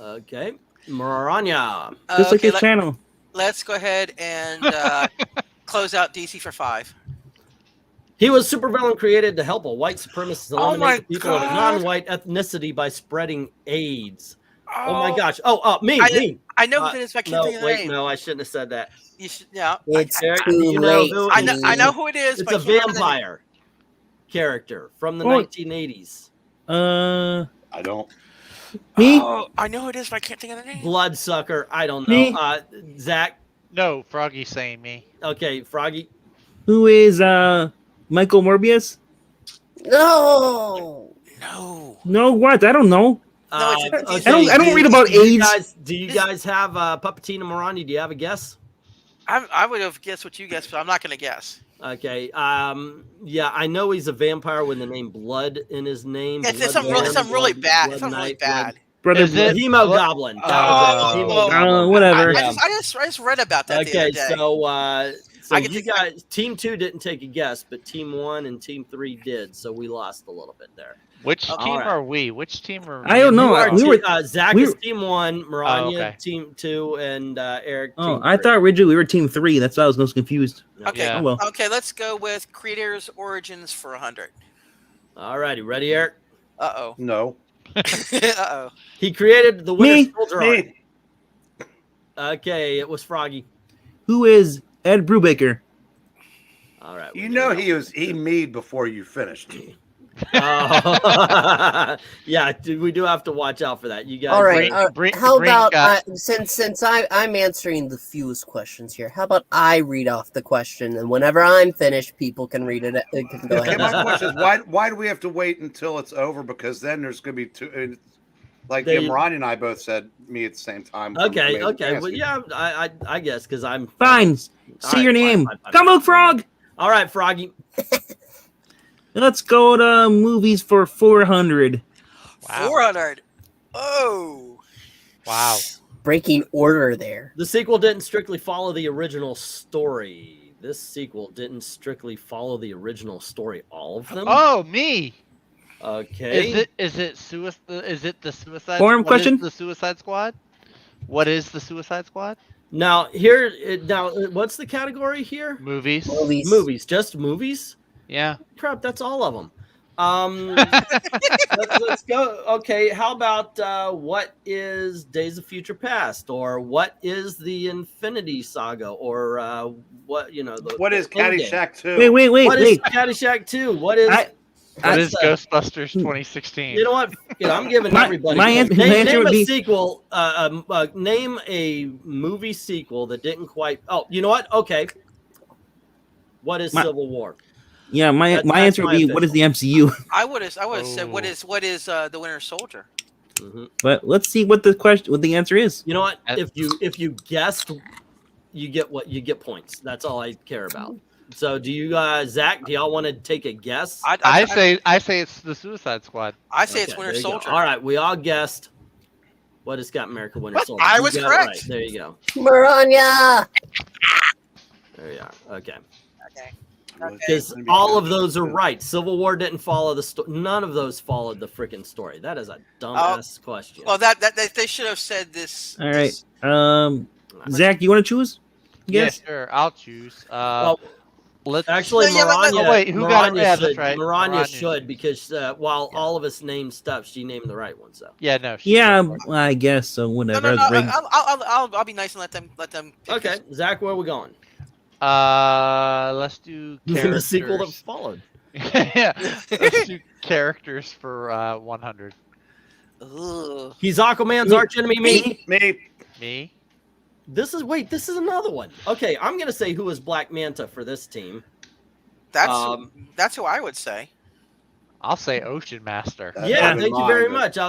Okay. Maranya. Just like Okay, his channel. let's go ahead and close out DC for 5. He was supervillain created to help a white supremacist Oh my eliminate the people of a God. non-white ethnicity by spreading AIDS. Oh my gosh. Oh, me. I know who it is, but I can't No, think of the wait, name. no, I shouldn't have said that. You should, yeah. It's Eric, too you know late. who- I know who it is. It's but a I can't remember the name. vampire character from the Oh. 1980s. I don't. Me? Oh, I know who it is, but I can't think of the name. Bloodsucker. I don't Me? know. Zach. No, Froggy saying me. Okay, Froggy. Who is Michael Morbius? No. No. No, what? I don't know. No, it's a- okay, I don't read about AIDS. Do you guys have Puppetina Marani? Do you have a guess? I would have guessed what you guessed, but I'm not going to guess. Okay. Yeah, I know he's a vampire with the name Blood in his name. It's Blood something Lord, really, something really Blood- bad. Blood It's something really Knight, Blood- bad. Brother, Is it- Hemogoblin. That was it. Oh. Hemogoblin. whatever. I just read about that the Okay, other day. so I can you think- guys, team 2 didn't take a guess, but team 1 and team 3 did, so we lost a little bit there. Which Okay. team Alright. are we? Which team are I don't know. You are We were- Zach we is were- team 1, Maranya okay. team 2, and Eric Oh, team I 3. thought originally we were team 3. That's why I was most confused. Okay. Yeah. Oh well. Okay, let's go with Creator's Origins for 100. All righty, ready, Eric? Uh-oh. No. Uh-oh. He created the Winter Me? Soldier arc. Me. Okay, it was Froggy. Who is Ed Brubaker? All right. You know he me'd before you finished. Yeah, we do have to watch out for that. You guys. All right. Brink- How Brink about got- since I'm answering the fewest questions here? How about I read off the question, and whenever I'm finished, people can read it. Can go Okay, ahead. my question is why do we have to wait until it's over? Because then there's going to be two. Like They- Ronnie and I both said me at the same time. Okay. Amazing Okay. Well, Fantasy. yeah. I guess because I'm Fine. Say right, your fine, name. fine. Come on, Frog. All right, Froggy. Let's go to movies for 400. Wow. 400. Oh. Wow. Breaking order there. The sequel didn't strictly follow the original story. This sequel didn't strictly follow the original story. All of them. Oh, me. Okay. Is it the Suicide? Forum what question? is the Suicide Squad? What is the Suicide Squad? Now what's the category here? Movies. Movies. Just movies. Yeah. Crap, that's all of them. Let's go. Okay, how about what is Days of Future Past, or what is the Infinity Saga, or what What is Caddyshack 2? Wait. What is Caddyshack 2? What is What is that's, Ghostbusters 2016? You know what? I'm giving My- everybody. my name, answer- my answer name would a be- sequel. Name a movie sequel that didn't quite. Oh, you know what? Okay. What is My- Civil War? Yeah, my That's answer would my be what is the MCU? I would have said Oh. what is the Winter Soldier? Mhm. But let's see what the answer is. You know what? Uh, If you guessed, you get points. That's all I care about. So do you Zach? Do y'all want to take a guess? I say it's the Suicide Squad. I say it's Okay, Winter there you go. Soldier. All right, we all guessed. What is Captain America Winter What? Soldier? I You was got it correct. right. There you go. Maranya. There you are. Okay. Okay. Because all of those are right. Civil War didn't follow the story. None of those followed the freaking story. That is a dumbass question. Well, that they should have said this. All right. Zach, do you want to choose? Yes. Yeah, sure. I'll choose. Well, Let's actually, No, yeah, Maranya, oh, wait, who got it? Maranya Yeah, should, that's right. Maranya Maranya. should, because while all of us named stuff, she named the right one. So Yeah, no. Yeah, did. well, I guess so. No, Whatever. no, no. Rigged. I'll be nice and let them. Pick okay, this. Zach, where are we going? Let's do The sequel that characters. followed. Yeah, let's do characters for 100. Ugh. He's Aquaman's arch enemy. Me. Me? This is another one. Okay, I'm gonna say who is Black Manta for this team. That's who I would say. I'll say Ocean Master. That's Yeah, not thank you mine, very but- much. I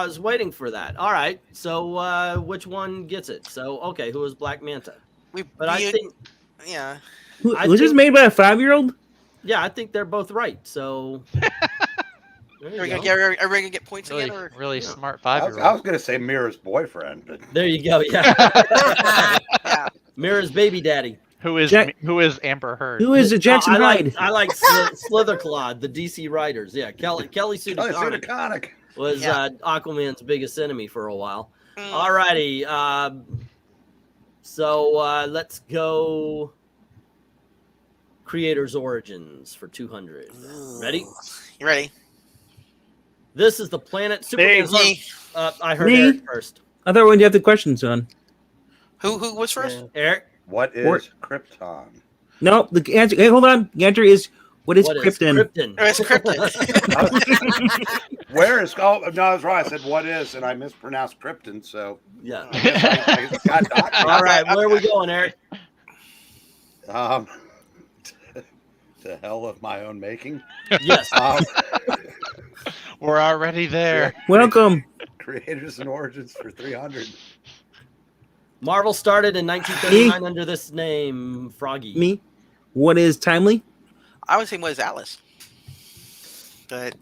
was waiting for that. All right, so which one gets it? So okay, who is Black Manta? But I think yeah. I Was this think- made by a 5-year-old? yeah, I think they're both right. So there Are we you gonna go. gonna get points Really, again? Or? really Yeah. smart I was 5-year-old. going to say Mira's boyfriend, but There you go. Yeah, Yeah. Mira's baby daddy. Who is Jack- Amber Heard? Who is Jackson I Hyde? like Slitherclad, the DC writers. Yeah, Kelly Sue oh, it's DeConnick iconic. was Yeah. Aquaman's biggest enemy for a while. Mm. All righty. So let's go. Creator's Origins for 200. Ready? You ready? This is the planet Superman. Me. I heard Me? Eric first. I thought we had the questions on. Who was first? Eric, What is Or- Krypton? No, the answer. Hey, hold on. The answer is what is what is Krypton? Krypton? It's Krypton. Where is? Oh, no, I was right. I said what is, and I mispronounced Krypton. So Yeah. I got doctored. All right, where are we going, Eric? To hell of my own making. Yes. We're already there. Welcome. Creators and origins for 300. Marvel started in 1939 under this name, Froggy. Me. What is timely? I would say what is Alice? But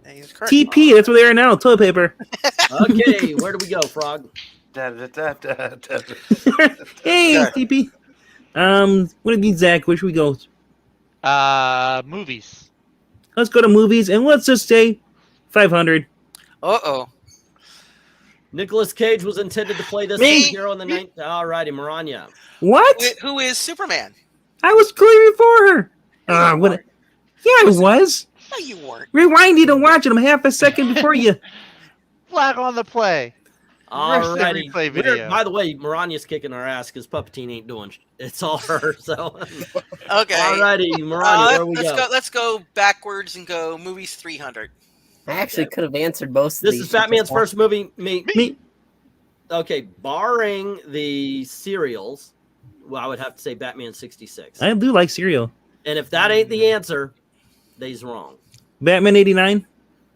he's correct. TP. That's where they are now. Toilet paper. Okay, where do we go, Frog? Da, da, da, da, da, da. Hey, Yeah. TP. What did be Zach? Where should we go? Movies. Let's go to movies and let's just say 500. Uh-oh. Nicolas Cage was intended to play this Me? hero in the night. Alrighty, Maranya. What? Who is Superman? I was clear before her. What? Yeah, I was. No, you weren't. Rewind it and watch it. I'm half a second before you. Flag on the play. Reverse the Alrighty. replay video. By the way, Maranya's kicking our ass because Puppetine ain't doing. It's all her. So. Okay. Alrighty, Maranya, where we go? Let's go backwards and go movies 300. I actually could have answered most of This these. is Batman's first movie. Me. Okay, barring the serials, well, I would have to say Batman 66. I do like cereal. And if that ain't the answer, they's wrong. Batman 89.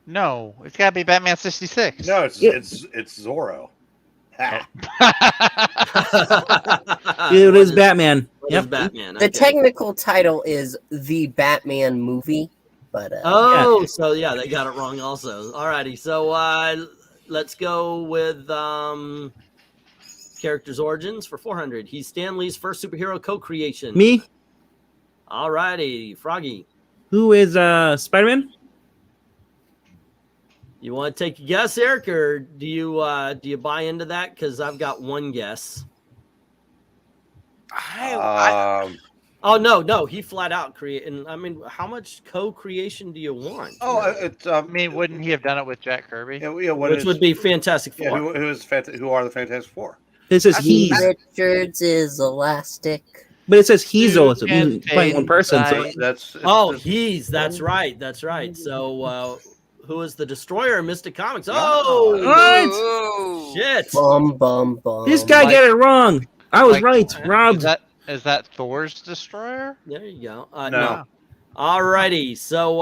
No, it's got to be Batman 66. No, it's Zorro. Ha. It is Batman. What is Yep. Batman? The Okay. technical title is The Batman Movie, but Oh, so yeah, they got it wrong also. Alrighty, so let's go with character's origins for 400. He's Stan Lee's first superhero co-creation. Me. Alrighty, Froggy. Who is Spider-Man? You want to take a guess, Eric, or do you buy into that? Because I've got one guess. Oh no, he flat out created. And I mean, how much co-creation do you want? It's I mean, wouldn't he have done it with Jack Kirby? Which would be Fantastic Four. Yeah, who are the Fantastic Four? It says he's, Richards is elastic. but it says he's also And playing one person. So Fade. That's That's right. That's right. So who is the Destroyer in Mystic Comics? Oh. Oh, Ooh. shit. Bum bum bum. this guy Mike- got it wrong. I was Mike- right. Robbed. Is that Thor's Destroyer? There you go. No. No. Alrighty. So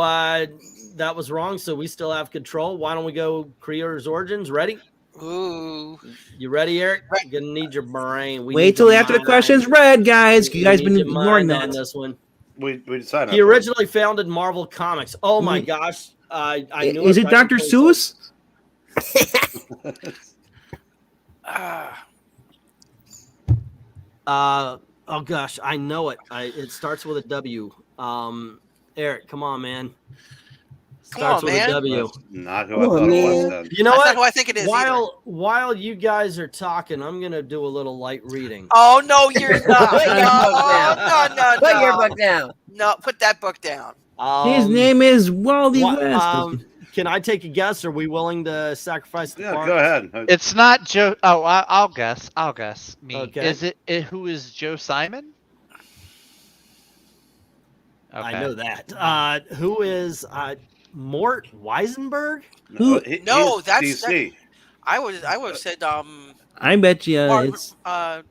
that was wrong. So we still have control. Why don't we go creator's origins? Ready? Ooh. You ready, Eric? You're gonna need your brain. We Wait need till your after the mind question's on- read, guys. You guys we been need your ignoring mind on that. this one. we decided. He originally founded Marvel Comics. Oh my Mm. gosh. I knew Is it right Dr. before he said- Ah. Oh gosh, I know it. It starts with a W. Eric, come on, man. Starts on, with man. a W. Not who I thought it was. Then. You know That's what? not who I think it is. either. While you guys are talking, I'm gonna do a little light reading. Oh no, you're not. Put your book down. no. Put your book down. No, put that book down. His name is Wally What, West. can I take a guess? Are we willing to sacrifice the Yeah, parts? go ahead. It's not Joe. Oh, I'll guess. I'll guess. Me. Okay. Is it? Who is Joe Simon? I know that. Who is Mort Weisenberg? Who- No, he's that's- DC. I would have said I bet you or, it's the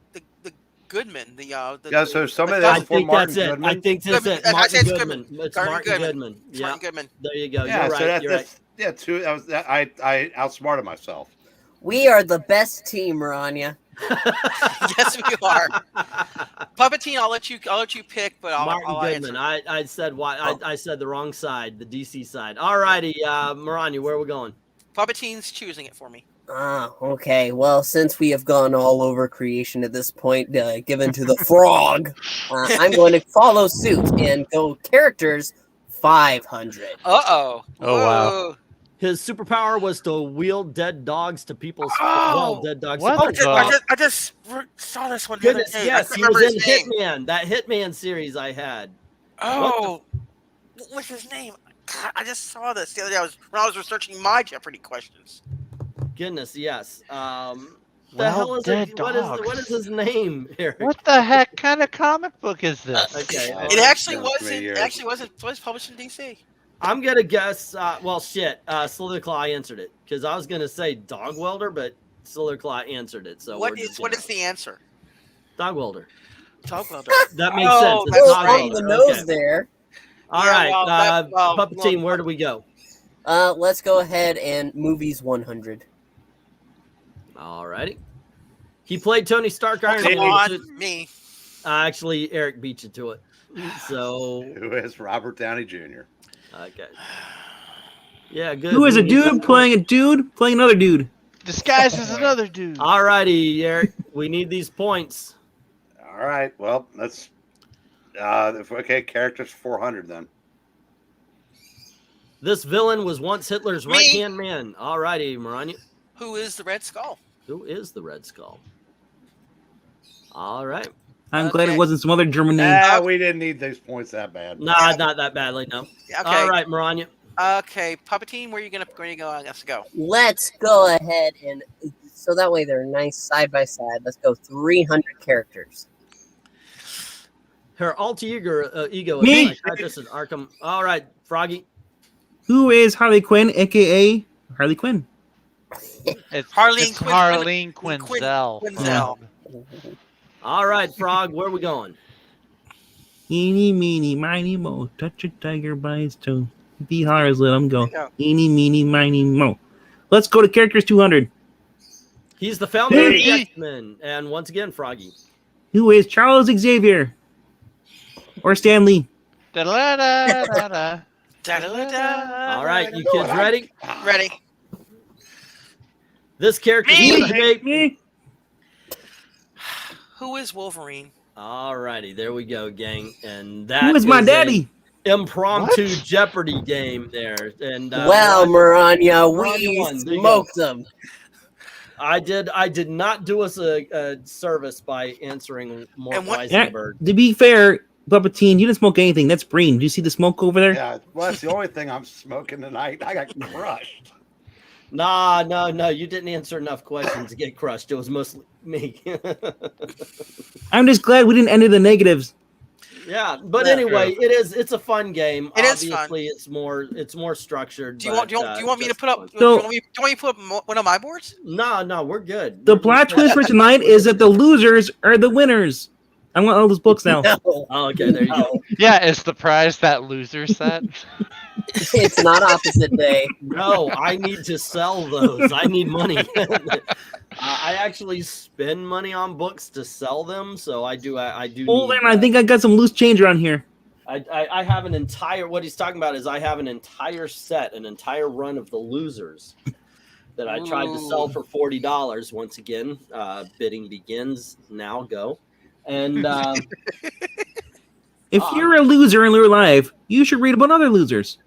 Goodman. The Yeah, so somebody the- I that's for think Martin that's it. Goodman. I think that's Goodman. it. I Martin said it's Goodman. Goodman. It's Martin Martin Goodman. Goodman. It's Yeah, Martin Goodman. there you go. Yeah, You're so right. You're right. yeah, I outsmarted myself. We are the best team, Rania. Yes, we are. Puppetine, I'll let you pick, but I'll Martin Goodman. answer. I said why I said the wrong side, the DC side. All righty, Maranya, where are we going? Puppetine's choosing it for me. Okay. Well, since we have gone all over creation at this point, given to the frog, I'm going to follow suit and go characters 500. Uh-oh. Oh, wow. Whoa. His superpower was to wield dead dogs to people's dead dogs. what Oh, the- I just saw this one the other goodness, day. yes, I he can't was remember in his name. Hitman. That Hitman series I had. Oh, what's his name? God, I just saw this the other day. When I was researching my Jeopardy questions. Goodness, yes. The Well, hell is dead it? What dogs. is his name, Eric? What the heck kind of comic book is this? Okay, It actually That's wasn't. years. It actually was published in DC. I'm gonna guess. Well, shit. Slitherclaw answered it because I was gonna say Dog Welder, but Slitherclaw answered it. So What we're just is gonna- the answer? Dog Welder? Talk about That makes Oh, sense. It's that's Dog right. On the Welder. nose Okay. there. All Yeah, right, well, Puppetine, where do we go? Let's go ahead and movies 100. All righty. He played Tony Stark. Iron Come Man. on, me. Actually, Eric beat you to it. So Who is Robert Downey Jr.? okay. Yeah, good. who is a We need dude that playing a dude playing another dude. Disguised as another dude. All righty, Eric. We need these points. All right. Well, let's. Okay, characters 400 then. This villain was once Hitler's Me. right-hand man. All righty, Maranya. Who is the Red Skull? Who is the Red Skull? All right. I'm glad it Okay. wasn't some other German name. We didn't need these points that bad. Nah, not that badly, no. Okay. All right, Maranya. Okay, Puppetine, where are you gonna go? Let's go. Let's go ahead and so that way they're nice side by side. Let's go 300 characters. Her alter ego Me. is psychiatrist in Arkham. All right, Froggy. Who is Harley Quinn, aka Harley Quinn? It's Harleen Harleen Quinn- Quinzel. Quinzel. All right, Frog, where are we going? Eeny, meeny, miny, mo. Touch a tiger by his toe. Be hard, let him go. There Eeny, meeny, miny, mo. Let's go to characters 200. He's the founder of the Me. X-Men. And once again, Froggy. Who is Charles Xavier? Or Stanley? Da-da-da-da-da. Da-da-da-da. All right, you kids ready? Ready? This character Me. is Jake. Me? Who is Wolverine? All righty, there we go, gang. And that Who is my a daddy? impromptu Jeopardy game there. And Well, Maranya, Maranya we won. There you smoked them. I did not do us a service by answering more And what- wisely, Yeah, bird. to be fair, Puppetine, you didn't smoke anything. That's Breen. Do you see the smoke over there? Yeah, well, that's the only thing I'm smoking tonight. I got crushed. Nah, no, you didn't answer enough questions to get crushed. It was mostly me. I'm just glad we didn't end in the negatives. Yeah, but Yeah. anyway, it's a fun game. It is fun. Obviously, it's more structured. Do you want me to just put up? fun. Do you want me to put up one of my boards? No, we're good. The plot twist for tonight is that the losers are the winners. I want all those books now. No, Oh, okay, there you go. Yeah, is the prize that loser set? it's not opposite day. No, I need to sell those. I need money. I actually spend money on books to sell them, so I do. Hold need on, I think I got some loose change around here. I have an entire. What he's talking about is I have an entire set, an entire run of the losers that I tried to sell for $40. Once again, bidding begins now. Go. And If you're a loser in real life, you should read about other losers.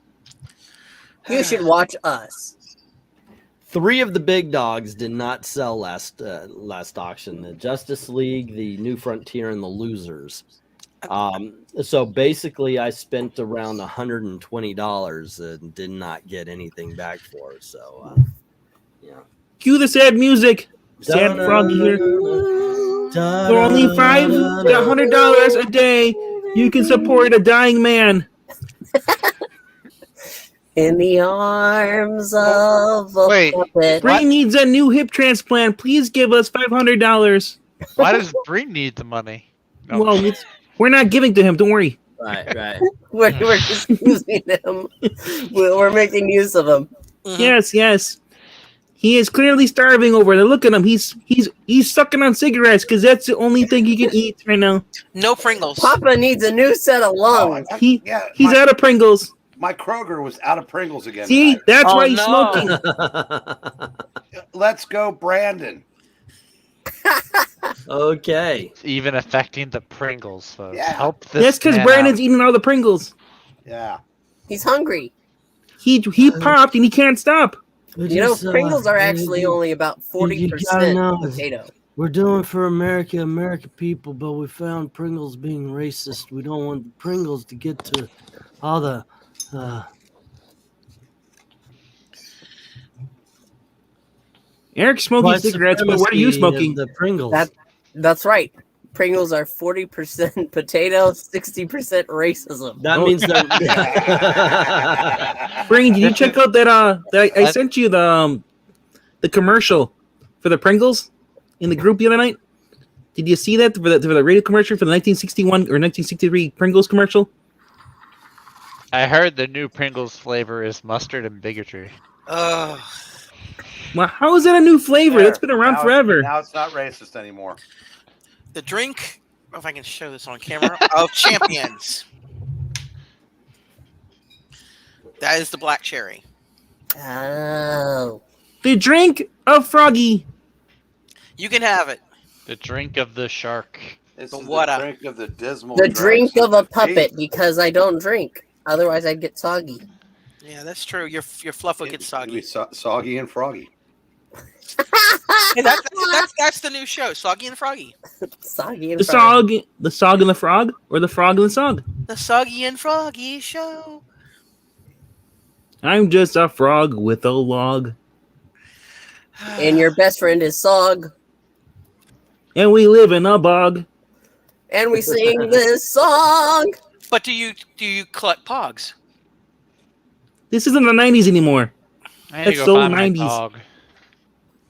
You should watch us. 3 of the big dogs did not sell last auction: the Justice League, the New Frontier, and the Losers. So basically, I spent around $120 and did not get anything back for it. So, yeah. Cue the sad music. Sad Froggy here. For only $500 a day, you can support a dying man. In the arms of a Wait. puppet. Brain needs a new hip transplant. Please give us $500. Why does Breen need the money? No. Well, we're not giving to him. Don't worry. Right. We're just using him. We're making use of him. Mhm. Yes. He is clearly starving over there. Look at him. He's sucking on cigarettes because that's the only thing he can eat right now. No Pringles. Papa needs a new set of lungs. He's my, out of Pringles. my Kroger was out of Pringles again. See, tonight. that's Oh, why he's no. smoking. Let's go, Brandon. Okay. It's even affecting the Pringles, folks. Yeah. Help this That's because man Brandon's out. eating all the Pringles. Yeah. He's hungry. He popped and he can't stop. You know, Pringles are actually only about 40% potato. We're doing for American people, but we found Pringles being racist. We don't want the Pringles to get to all the. Eric's smoking white cigarettes, but what are you supremacy smoking? of The Pringles. That's right. Pringles are 40% potato, 60% racism. That means that. Brain, did you check out that? I sent you the commercial for the Pringles in the group the other night. Did you see that for the radio commercial for the 1961 or 1963 Pringles commercial? I heard the new Pringles flavor is mustard and bigotry. Ugh. Well, how is that a new flavor? That's been around Now- forever. Now it's not racist anymore. The drink, if I can show this on camera, of champions. That is the black cherry. Oh. The drink of Froggy. You can have it. The drink of the shark. This The is what the up? drink of the dismal. The dregs drink of a puppet Jesus. because I don't drink. Otherwise, I'd get soggy. Yeah, that's true. Your fluff will get It'd be soggy. soggy and froggy. Hey, that's the new show, Soggy and Froggy. Soggy and The froggy. sog and the frog, or the frog and the sog. The Soggy and Froggy show. I'm just a frog with a log, And your best friend is Sog. and we live in a bog. And we sing this song. But do you collect pogs? This isn't the 90s anymore. I need to That's go so find my 90s. dog.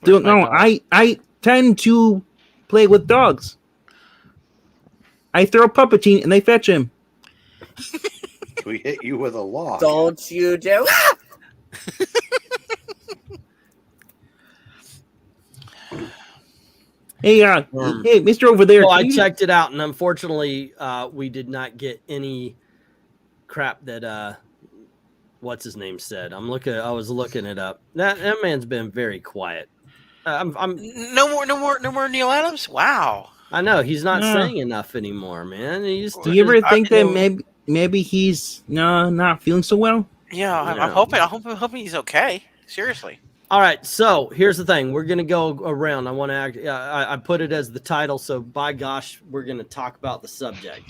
Don't Where's my know. dog? I tend to play with dogs. I throw a puppetine and they fetch him. We hit you with a log. Don't you do. Hey, hey, Mister over there. Well, can I you- checked it out, and unfortunately, we did not get any crap that what's his name said. I was looking it up. That man's been very quiet. I'm No more Neil Adams. Wow. I know he's not Yeah. saying enough anymore, man. He used to Do you ever just- think that maybe he's not feeling so well? Yeah, I'm No. hoping he's okay. Seriously. All right, so here's the thing. We're gonna go around. I want to I put it as the title, so by gosh, we're gonna talk about the subject.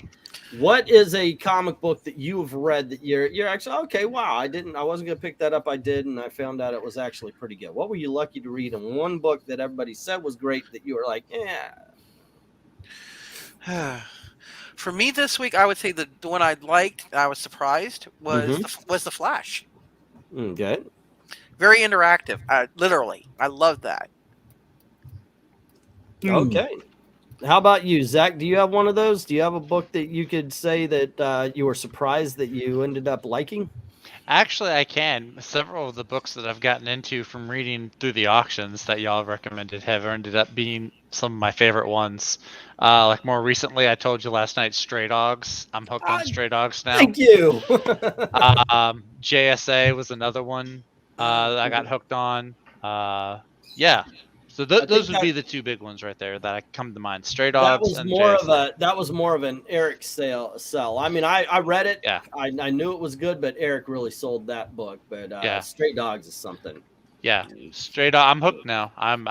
What is a comic book that you have read that you're actually okay? Wow, I wasn't gonna pick that up. I did, and I found out it was actually pretty good. What were you lucky to read in one book that everybody said was great that you were like, yeah? For me this week, I would say the one I liked, I was surprised, was Mm-hmm. was the Flash. Okay. Very interactive. Literally, I love that. Okay. How about you, Zach? Do you have one of those? Do you have a book that you could say that you were surprised that you ended up liking? Actually, I can. Several of the books that I've gotten into from reading through the auctions that y'all recommended have ended up being some of my favorite ones. Like more recently, I told you last night, Stray Dogs. I'm hooked on Stray Dogs now. Thank you. JSA was another one that I got hooked on. Yeah. So those would be the two big ones right there that come to mind. Stray Dogs and JSA. That was more of an Eric sell. I mean, I read it. Yeah. I knew it was good, but Eric really sold that book. But Yeah. Stray Dogs is something. Yeah, Stray Dog. I'm hooked now. I'm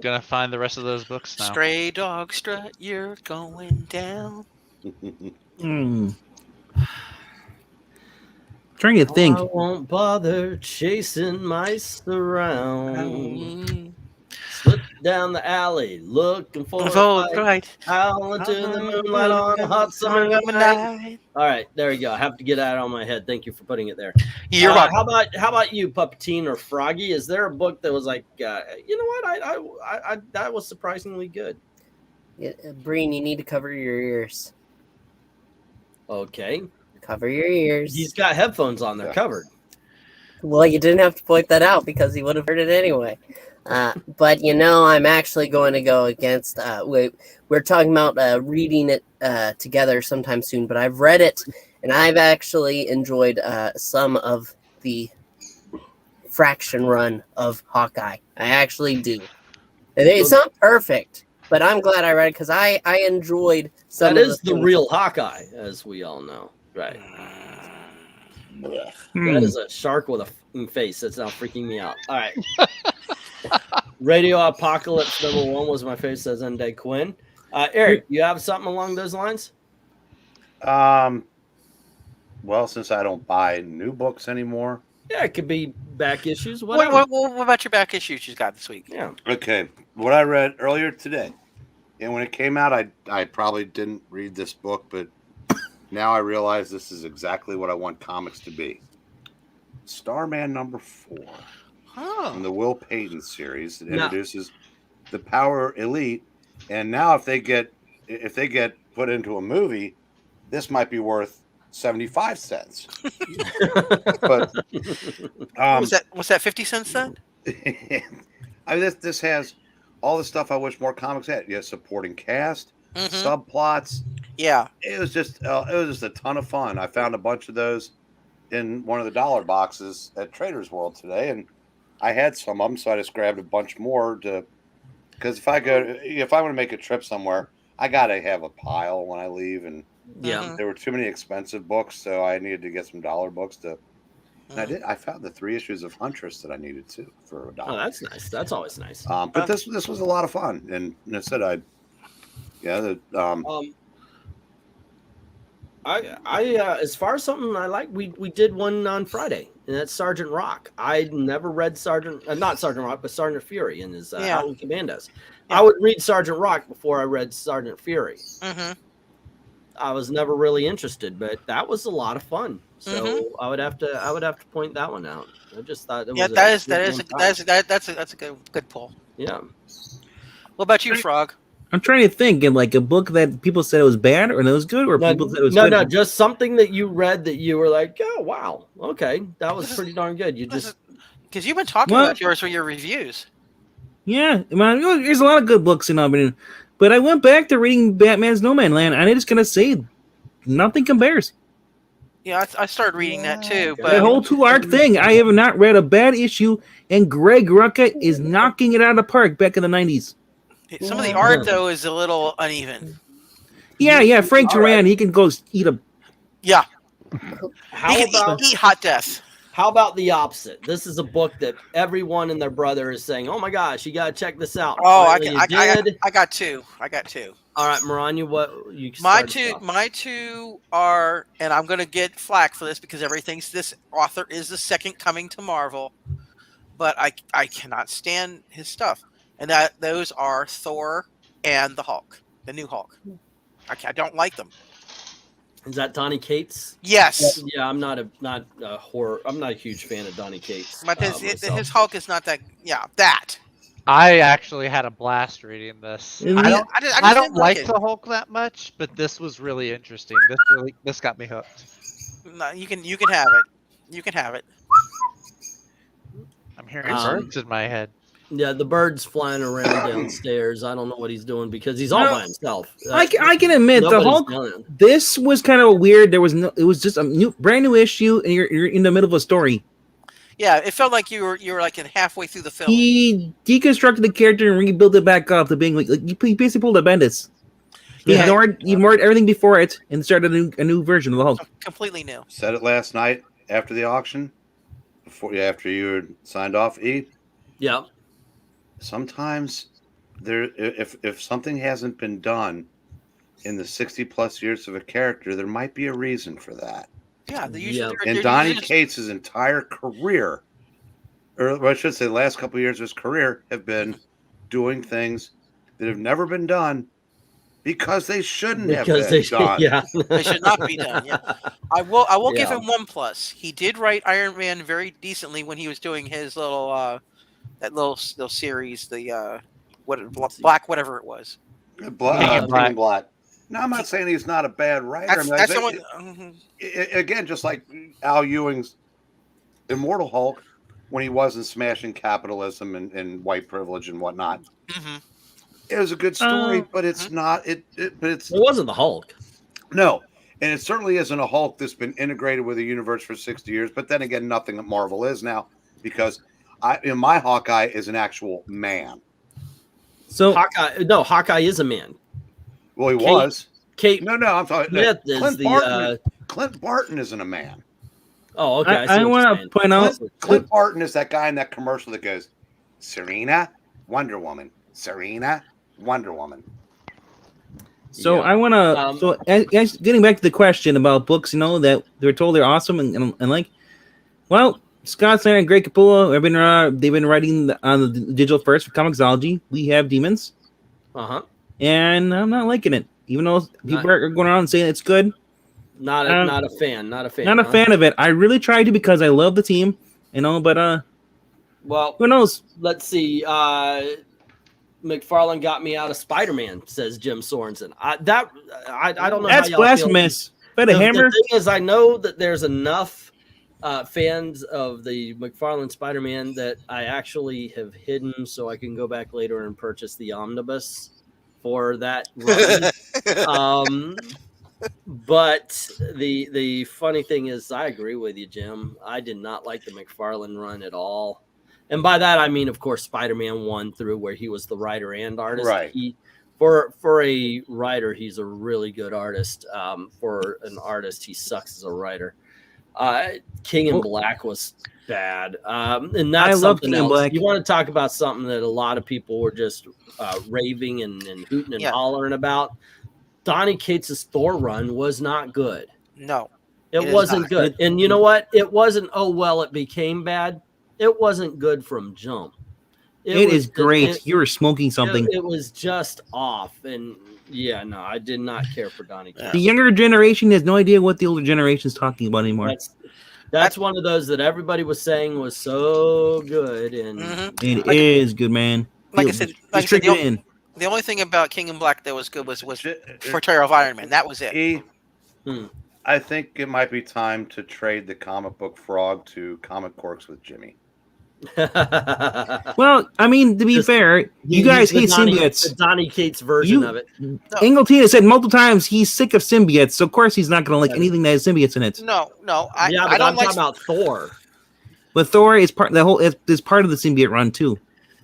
gonna find the rest of those books now. Stray dog strut, you're going down. Trying to think. I won't bother chasing mice around. Slip down the alley, looking for a fight. Right. Out into the moonlight on a hot summer night. All right, there you go. I have to get that out of my head. Thank you for putting it there. You're welcome. How about you, Puppetine or Froggy? Is there a book that was like, you know what? I that was surprisingly good. Yeah, Breen, you need to cover your ears. Okay, Cover your ears. he's got headphones on. They're covered. Well, you didn't have to point that out because he would have heard it anyway. But I'm actually going to go against. We're talking about reading it together sometime soon. But I've read it, and I've actually enjoyed some of the fraction run of Hawkeye. I actually do. It's not perfect, but I'm glad I read it because I enjoyed some. That of is the things. real Hawkeye, as we all know, right? That is a shark with a f***ing face. That's now freaking me out. All right. Radio Apocalypse #1 was my favorite, says Undead Quinn. Eric, you have something along those lines? Well, since I don't buy new books anymore. Yeah, it could be back issues. What Whatever. about your back issues you got this week? Yeah. Okay, what I read earlier today, and when it came out, I probably didn't read this book, but now I realize this is exactly what I want comics to be. Starman #4 from the Will Payton series that introduces the Power Elite, and now if they get put into a movie, this might be worth 75 cents. But what's that 50 cents then? I mean, this has all the stuff I wish more comics had. Yeah, supporting cast, subplots. Yeah, it was just a ton of fun. I found a bunch of those in one of the dollar boxes at Trader's World today, and I had some of them, so I just grabbed a bunch more because if I want to make a trip somewhere, I gotta have a pile when I leave, and Yeah. there were too many expensive books, so I needed to get some dollar books to And I found the 3 issues of Huntress that I needed too for $1. Oh, that's nice. That's always nice. But this was a lot of fun, and I said as far as something I like, we did one on Friday, and that's Sergeant Rock. I never read not Sergeant Rock, but Sergeant Fury in his Howling Commandos. Yeah. I would read Sergeant Rock before I read Sergeant Fury. Mm-hmm. I was never really interested, but that was a lot of fun. So I would have to point that one out. I just thought that's a good pull. Yeah. What about you, Frog? I'm trying to think, and like a book that people said it was bad or it was good, or people said it was good. No, just something that you read that you were like, oh wow, okay, that was pretty darn good. You just because you've been talking about yours for your reviews. Yeah, man, there's a lot of good books in there, but I went back to reading Batman's No Man Land, and I just gonna say, nothing compares. Yeah, I started reading that too. But the whole 2-arc thing, I have not read a bad issue, and Greg Rucka is knocking it out of the park back in the 90s. Some of the art, though, is a little uneven. Yeah, Frank Duran, he can go eat a... Yeah. He can eat hot death. How about the opposite? This is a book that everyone and their brother is saying, oh my gosh, you got to check this out. Oh, I got two. All right, Maranya, what you my two are, and I'm going to get flack for this because everybody thinks this author is the second coming to Marvel, but I cannot stand his stuff. And those are Thor and the Hulk, the new Hulk. I don't like them. Is that Donny Cates? Yes. Yeah, I'm not a horror. I'm not a huge fan of Donny Cates. But his Hulk is not that. Yeah, that. I actually had a blast reading this. I don't like the Hulk that much, but this was really interesting. This got me hooked. No, you can have it. You can have it. I'm hearing birds in my head. Yeah, the bird's flying around downstairs. I don't know what he's doing because he's all by himself. I can admit the Hulk. This was kind of weird. It was just a brand new issue, and you're in the middle of a story. Yeah, it felt like you were like halfway through the film. He deconstructed the character and rebuilt it back up to being like he basically pulled a Bendis. He ignored everything before it and started a new version of the Hulk. Completely new. Said it last night after the auction, after you were signed off. Yeah. Sometimes if something hasn't been done in the 60+ years of a character, there might be a reason for that. Yeah, and Donny Cates' entire career, or I should say, the last couple of years of his career, have been doing things that have never been done because they shouldn't have been done. Yeah. They should not be done. Yeah. I will give him 1+. He did write Iron Man very decently when he was doing his little that little series, the Black whatever it was. Black. No, I'm not saying he's not a bad writer. Again, just like Al Ewing's Immortal Hulk, when he wasn't smashing capitalism and white privilege and whatnot. Mm-hmm. It was a good story, but it's not. It wasn't the Hulk. No, and it certainly isn't a Hulk that's been integrated with the universe for 60 years. But then again, nothing that Marvel is now, because my Hawkeye is an actual man. So Hawkeye is a man. Well, he was. Kate. No, I'm talking. Clint Barton isn't a man. Oh, okay. I want to point out Clint Barton is that guy in that commercial that goes, "Serena, Wonder Woman. Serena, Wonder Woman." So I want to. Getting back to the question about books, that they're told they're awesome and like, well, Scott Snyder and Greg Capullo they've been writing on the digital first for Comixology. We have Demons. And I'm not liking it, even though people are going around saying it's good. Not a fan. Not a fan of it. I really tried to because I love the team, but well, who knows? Let's see. McFarlane got me out of Spider-Man, says Jim Sorensen. I don't know. That's how blasphemous. But a hammer. The thing is, I know that there's enough fans of the McFarlane Spider-Man that I actually have hidden so I can go back later and purchase the omnibus for that run. But the funny thing is, I agree with you, Jim. I did not like the McFarlane run at all. And by that, I mean, of course, Spider-Man 1 through where he was the writer and artist. Right. For a writer, he's a really good artist. For an artist, he sucks as a writer. King in Oh. Black was bad. And I that's love something King in else. Black. You want to talk about something that a lot of people were just raving and hooting and Yeah. hollering about. Donny Cates' Thor run was not good. No. It It is wasn't not. good. And you know what? It wasn't, oh, well, it became bad. It wasn't good from jump. It was is great. It, You were smoking something. it was just off. And yeah, no, I did not care for Donny Cates. The younger generation has no idea what the older generation is talking about anymore. That's one of those that everybody was saying was so good. And Mhm. It is good, man. Like I said, Just drink it in. the only thing about King in Black that was good was Portrayal of Iron Man. That was it. I think it might be time to trade the comic book frog to Comic Corks with Jimmy. Well, I mean, to be fair, you guys hate symbiotes. The Donny Cates version of it. Ingleton said multiple times he's sick of symbiotes, so of course he's not going to like anything that has symbiotes in it. No. I don't I'm talking about Thor. But Thor is part is part of the symbiote run too.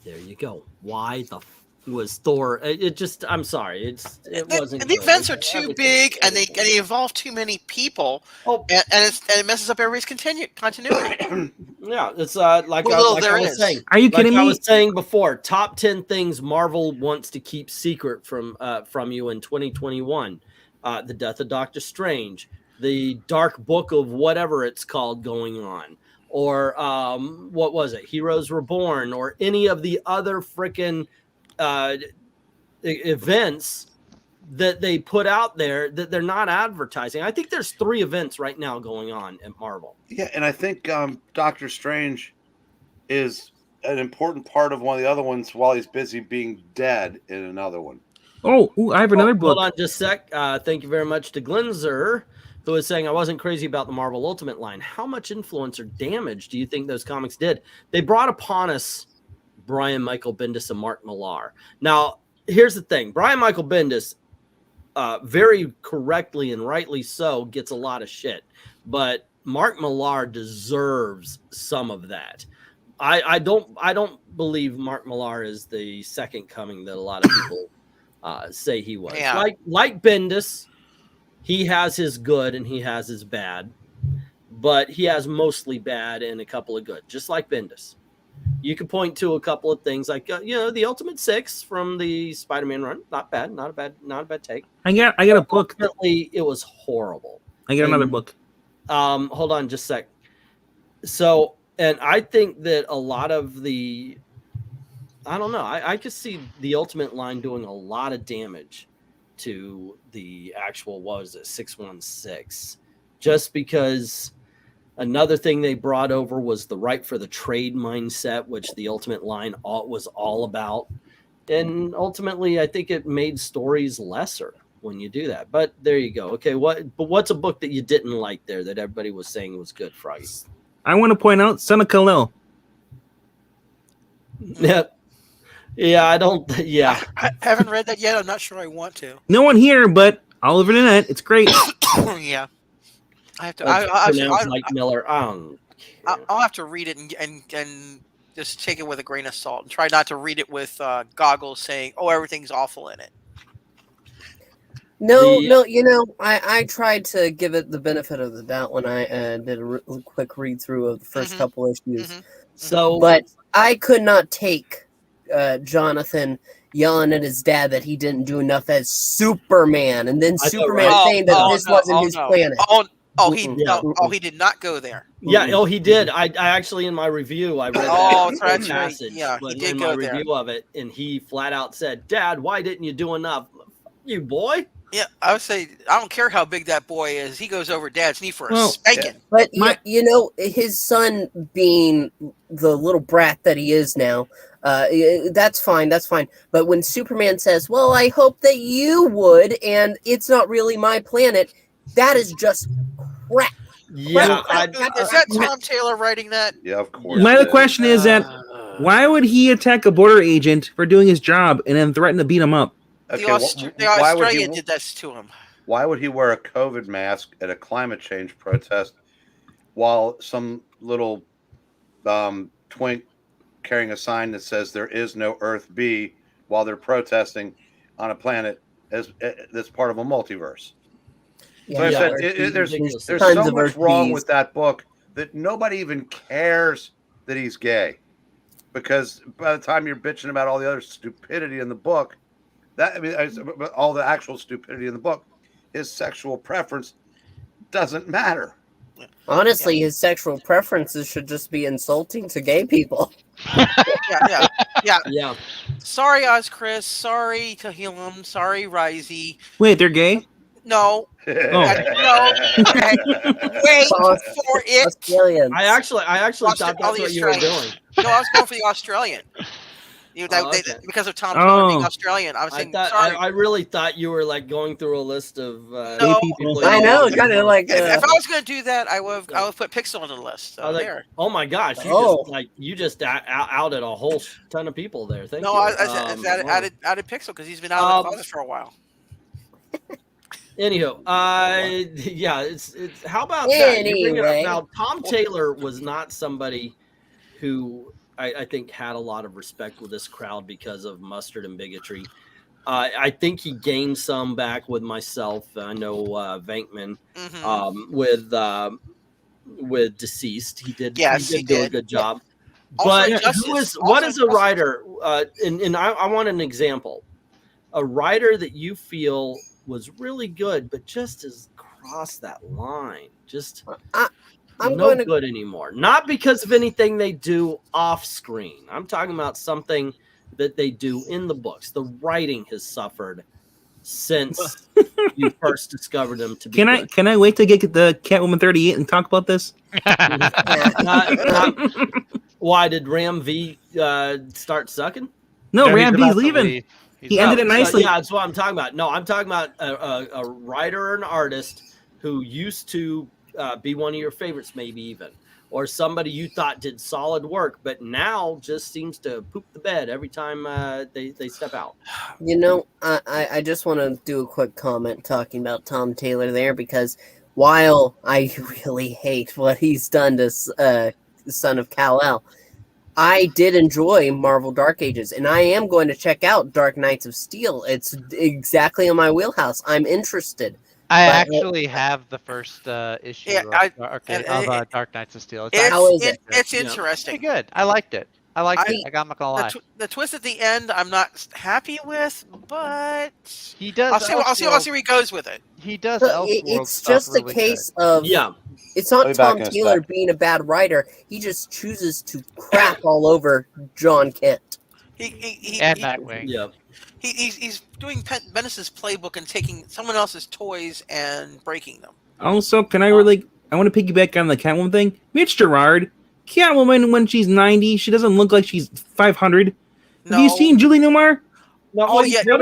There you go. Why the was Thor? It just, I'm sorry, it wasn't. The events are too big, and they involve too many people. Oh, and it messes up everybody's continuity. Yeah, it's like I was saying. Are you kidding me? I was saying before, top 10 things Marvel wants to keep secret from you in 2021. The death of Doctor Strange, the dark book of whatever it's called going on, or what was it, Heroes Reborn, or any of the other freaking events that they put out there that they're not advertising. I think there's 3 events right now going on at Marvel. Yeah, and I think Doctor Strange is an important part of one of the other ones while he's busy being dead in another one. Oh, I have another book. Hold on just a sec. Thank you very much to Glenzer, who was saying, I wasn't crazy about the Marvel Ultimate line. How much influence or damage do you think those comics did? They brought upon us Brian Michael Bendis and Mark Millar. Now, here's the thing. Brian Michael Bendis, very correctly and rightly so, gets a lot of shit. But Mark Millar deserves some of that. I don't believe Mark Millar is the second coming that a lot of people say he was. Yeah. Like Bendis, he has his good and he has his bad, but he has mostly bad and a couple of good, just like Bendis. You can point to a couple of things like the Ultimate 6 from the Spider-Man run, not bad, not a bad take. I got a book. Ultimately, it was horrible. I got another book. Hold on just a sec. So, and I think that a lot of the, I don't know, I could see the Ultimate line doing a lot of damage to the actual, what was it, 616, just because another thing they brought over was the right for the trade mindset, which the Ultimate line was all about. And ultimately, I think it made stories lesser when you do that. But there you go. Okay, what's a book that you didn't like there that everybody was saying was good, Froggy? I want to point out Son of Kal-El. Yeah, I don't. Yeah, I haven't read that yet. I'm not sure I want to. No one here, but all over the internet. It's great. Yeah, I have to. Pronounced like Miller. I'll have to read it and just take it with a grain of salt and try not to read it with goggles saying, "Oh, everything's awful in it." No, I tried to give it the benefit of the doubt when I did a quick read through of the first couple issues. So, but I could not take Jonathan yelling at his dad that he didn't do enough as Superman, and then Superman saying that this wasn't his planet. He did not go there. Yeah, he did. I actually in my review I read that passage. Yeah, he did in go my there. review of it, and he flat out said, "Dad, why didn't you do enough? You boy." Yeah, I would say I don't care how big that boy is. He goes over Dad's knee for a spanking. But his son being the little brat that he is now, that's fine. That's fine. But when Superman says, "Well, I hope that you would," and it's not really my planet, that is just crap. Yeah, is that Tom Taylor writing that? Yeah, of course. My other question is that why would he attack a border agent for doing his job and then threaten to beat him up? Okay, the Australian did this to him. Why would he wear a COVID mask at a climate change protest while some little twink carrying a sign that says there is no Earth B while they're protesting on a planet that's part of a multiverse? So I Yeah, said, there's there's tons so of much wrong Earth with that book that nobody even cares that he's gay, because by the time you're bitching about all the other stupidity in the book, all the actual stupidity in the book, his sexual preference doesn't matter. Honestly, his sexual preferences should just be insulting to gay people. Yeah. Sorry, Oz Chris. Sorry, Tahilum. Sorry, Risey. Wait, they're gay? No. Oh. No. Wait for it. Australians. I actually thought that's what you were doing. No, I was going for the Australian. Okay. Because of Tom Taylor being Oh. Australian. I was saying, sorry. I really thought you were like going through a list of No. people. I know, kind of like. If I was going to do that, I would put Pixel on the list. I was like, There. oh my gosh, you just outed a whole ton of people there. Thank you. I added Pixel because he's been out of the closet for a while. Anyhow, yeah, it's how about that? You bring it up. Anyway. Now, Tom Taylor was not somebody who I think had a lot of respect with this crowd because of mustard and bigotry. I think he gained some back with myself. I know VENKMAN with Deceased. He did do a good job. Also, But what is a writer? And I want an example. A writer that you feel was really good, but just has crossed that line. Just I'm no going to good anymore. Not because of anything they do off screen. I'm talking about something that they do in the books. The writing has suffered since you first discovered them to be good. Can I wait to get the Catwoman 38 and talk about this? Why did Ram V start sucking? No, he's Ram V's about to leaving. leave. He ended it nicely. Yeah, that's what I'm talking about. No, I'm talking about a writer or an artist who used to be one of your favorites, maybe even, or somebody you thought did solid work, but now just seems to poop the bed every time they step out. You know, I just want to do a quick comment talking about Tom Taylor there, because while I really hate what he's done to Son of Kal-El, I did enjoy Marvel Dark Ages, and I am going to check out Dark Knights of Steel. It's exactly in my wheelhouse. I'm interested. I actually have the first issue of Dark Knights of Steel. It's interesting. Pretty good. I liked it. I'm not gonna lie. The twist at the end, I'm not happy with, but he does. I'll see where he goes with it. He does. It's just a case of It's not Tom Taylor being a bad writer. He just chooses to crap all over John Kent. And Nightwing. Yeah. He's doing Bendis's playbook and taking someone else's toys and breaking them. Also, I want to piggyback on the Catwoman thing. Mitch Gerard, Catwoman, when she's 90, she doesn't look like she's 500. No. Have you seen Julie Newmar? No, I saw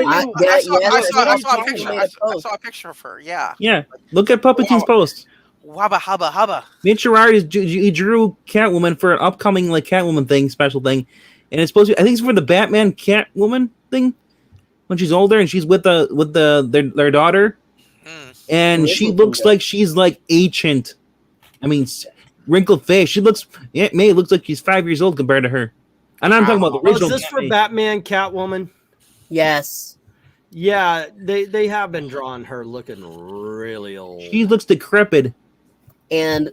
a picture of her. Yeah. Yeah. Look at Puppeteen's post. Wabba hubba hubba. Mitch Gerard he drew Catwoman for an upcoming Catwoman thing, special thing, and it's supposed to. I think it's for the Batman Catwoman thing when she's older and she's with their daughter, and she looks like she's ancient. I mean, wrinkled face. She looks. Aunt May looks like she's 5 years old compared to her. And I'm talking about the original. Is this for Batman Catwoman? Yes. Yeah, they have been drawing her looking really old. She looks decrepit. And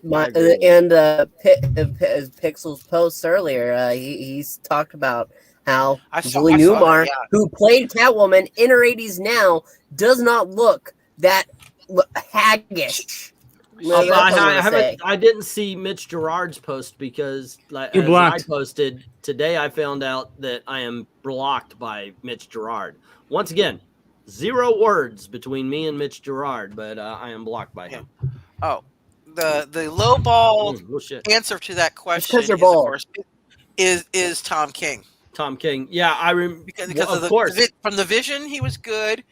Pixel's posts earlier, he's talked about how Julie Newmar, who played Catwoman in her 80s now, does not look that haggish. I didn't see Mitch Gerard's post because You're blocked. I posted today, I found out that I am blocked by Mitch Gerard. Once again, 0 words between me and Mitch Gerard, but I am blocked by him. Oh, the lowball answer to that question is, of course, is Tom King. Tom King, yeah, I remember because of course from the Vision he was good.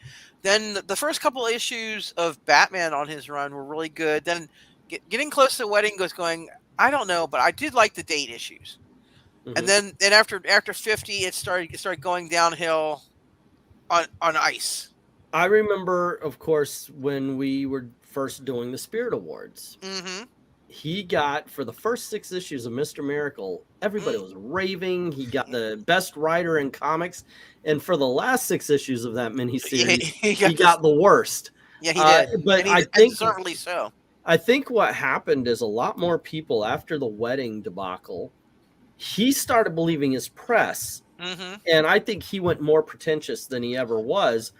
Then the first couple issues of Batman on his run were really good. Then getting close to the wedding going, I don't know, but I did like the date issues. Mm-hmm. And then after 50, it started going downhill on ice. I remember, of course, when we were first doing the Spirit Awards. Mm-hmm. He got, for the first 6 issues of Mr. Miracle, everybody was raving. He got the best writer in comics. And for the last 6 issues of that miniseries, he got the worst. Yeah, he did. But and he, I and think deservedly so. I think what happened is a lot more people after the wedding debacle, he started believing his press, and I think he went more pretentious than he ever was.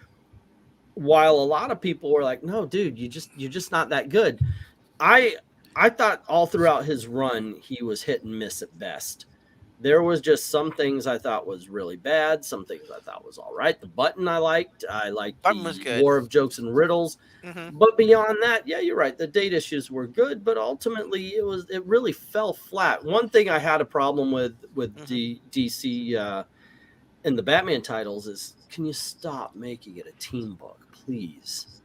While a lot of people were like, "No, dude, you're just not that good." I thought all throughout his run he was hit and miss at best. There was just some things I thought was really bad, some things I thought was all right. The Button I liked Button was the good. War of Jokes and Riddles. But beyond that, yeah, you're right. The date issues were good, but ultimately it really fell flat. One thing I had a problem with DC and the Batman titles is, can you stop making it a team book, please?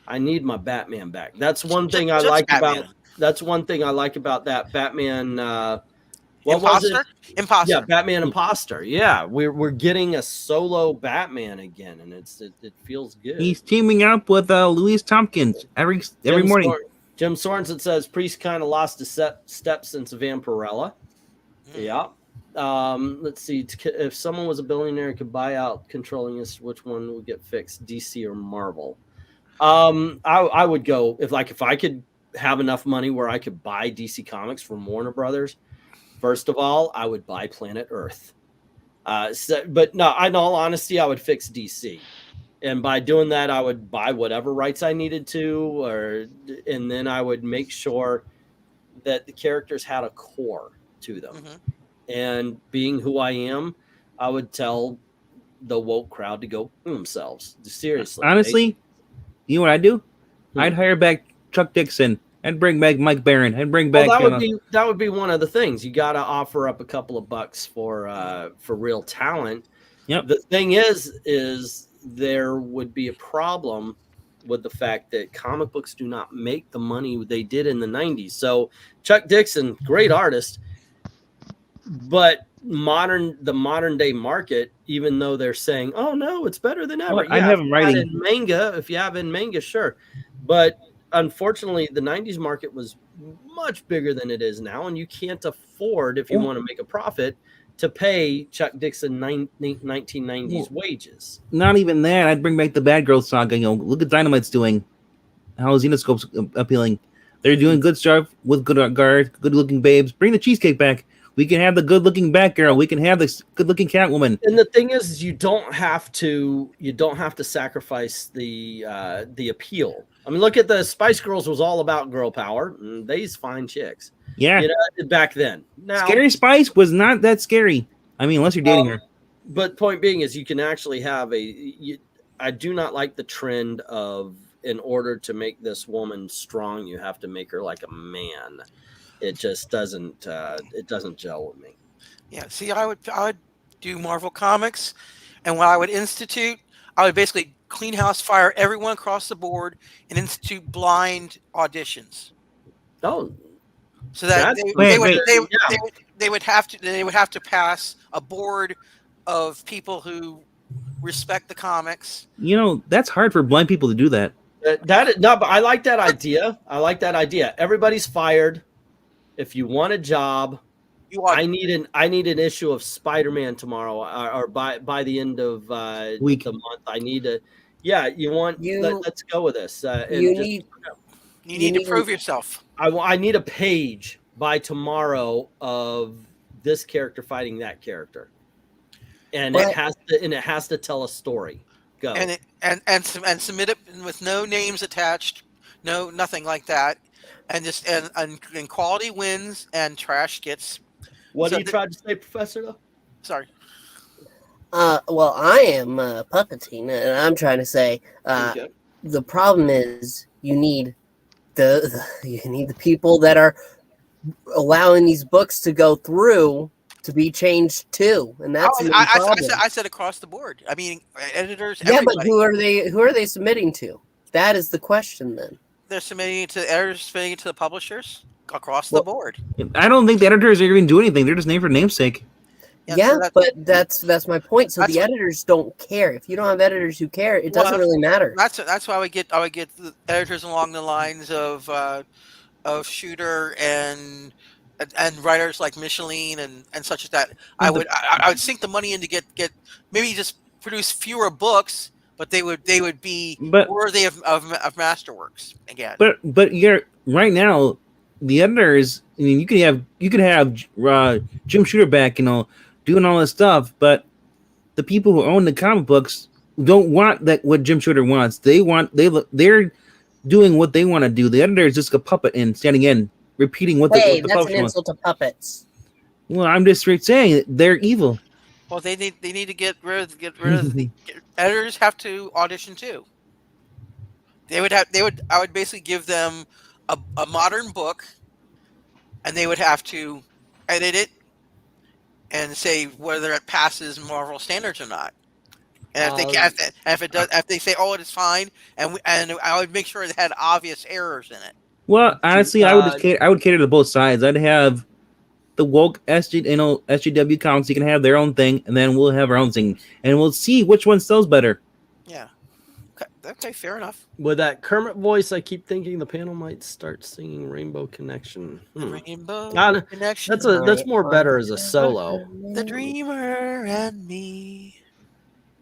I need my Batman back. That's one thing I like about. That's one thing I like about that Batman. What was it? Imposter. Yeah, Batman Imposter. Yeah, we're getting a solo Batman again, and it feels good. He's teaming up with Louise Tompkins every morning. Jim Sorensen says Priest kind of lost a step since Vampirella. Yeah. Let's see. If someone was a billionaire and could buy out controlling this, which one would get fixed, DC or Marvel? I would go if I could have enough money where I could buy DC Comics from Warner Brothers. First of all, I would buy Planet Earth. But no, in all honesty, I would fix DC. And by doing that, I would buy whatever rights I needed to, and then I would make sure that the characters had a core to them. And being who I am, I would tell the woke crowd to go themselves. Seriously. Honestly, you know what I'd do? I'd hire back Chuck Dixon and bring back Mike Barron and bring back. That would be one of the things. You got to offer up a couple of bucks for real talent. Yep. The thing is there would be a problem with the fact that comic books do not make the money they did in the 90s. So Chuck Dixon, great artist, but the modern day market, even though they're saying, "Oh no, it's better than ever." I have him writing in manga. If you have in manga, sure, but unfortunately, the 90s market was much bigger than it is now, and you can't afford, if you want to make a profit, to pay Chuck Dixon 1990s wages. Not even that. I'd bring back the Batgirl saga. Look at Dynamite's doing. How Xenoscope's appealing. They're doing good stuff with good guards, good-looking babes. Bring the cheesecake back. We can have the good-looking Batgirl. We can have the good-looking Catwoman. And the thing is, you don't have to sacrifice the appeal. I mean, look at the Spice Girls was all about girl power. And they's fine chicks. Yeah. Back then. Now, Scary Spice was not that scary. I mean, unless you're dating her. But point being is, you can actually have I do not like the trend of, in order to make this woman strong, you have to make her like a man. It just doesn't gel with me. Yeah, see, I would do Marvel Comics, and what I would institute, I would basically clean house, fire everyone across the board, and institute blind auditions. Oh, so that they would have to pass a board of people who respect the comics. That's hard for blind people to do that. But I like that idea. Everybody's fired. If you want a job, I need an issue of Spider-Man tomorrow, or by the end of the month. I need to. Yeah, let's go with this. You need to prove yourself. I need a page by tomorrow of this character fighting that character, and it has to tell a story. Go and submit it with no names attached, nothing like that. And just and quality wins and trash gets. What are you trying to say, Professor? Sorry. Well, I am puppeting, and I'm trying to say the problem is you need the people that are allowing these books to go through to be changed too, and that's I said across the board. I mean, editors. Yeah, everybody. But who are they submitting to? That is the question then. They're submitting it to the editors, submitting it to the publishers across the board. I don't think the editors are even doing anything. They're just named for namesake. Yeah, so but that's my point. So the editors don't care. If you don't have editors who care, it doesn't really matter. That's why I would get the editors along the lines of Shooter and writers like Micheline and such as that. I would sink the money in to get maybe just produce fewer books, but they would be But- worthy of masterworks again. But you're right now, the editors. I mean, you could have Jim Shooter back, doing all this stuff. But the people who own the comic books don't want that. What Jim Shooter wants, they're doing what they want to do. The editor is just a puppet and standing in, repeating what Hey, the that's an publisher wants. insult to puppets. Well, I'm just straight saying they're evil. Well, they need to get rid of the editors have to audition too. I would basically give them a modern book, and they would have to edit it and say whether it passes Marvel standards or not. And if they say, oh, it is fine, and I would make sure it had obvious errors in it. Well, honestly, I would cater to both sides. I'd have the woke SGW comics. You can have their own thing, and then we'll have our own thing, and we'll see which one sells better. Yeah. Okay, fair enough. With that Kermit voice, I keep thinking the panel might start singing Rainbow Connection. Rainbow Connection. Connection. That's more better as a solo. The Dreamer and me.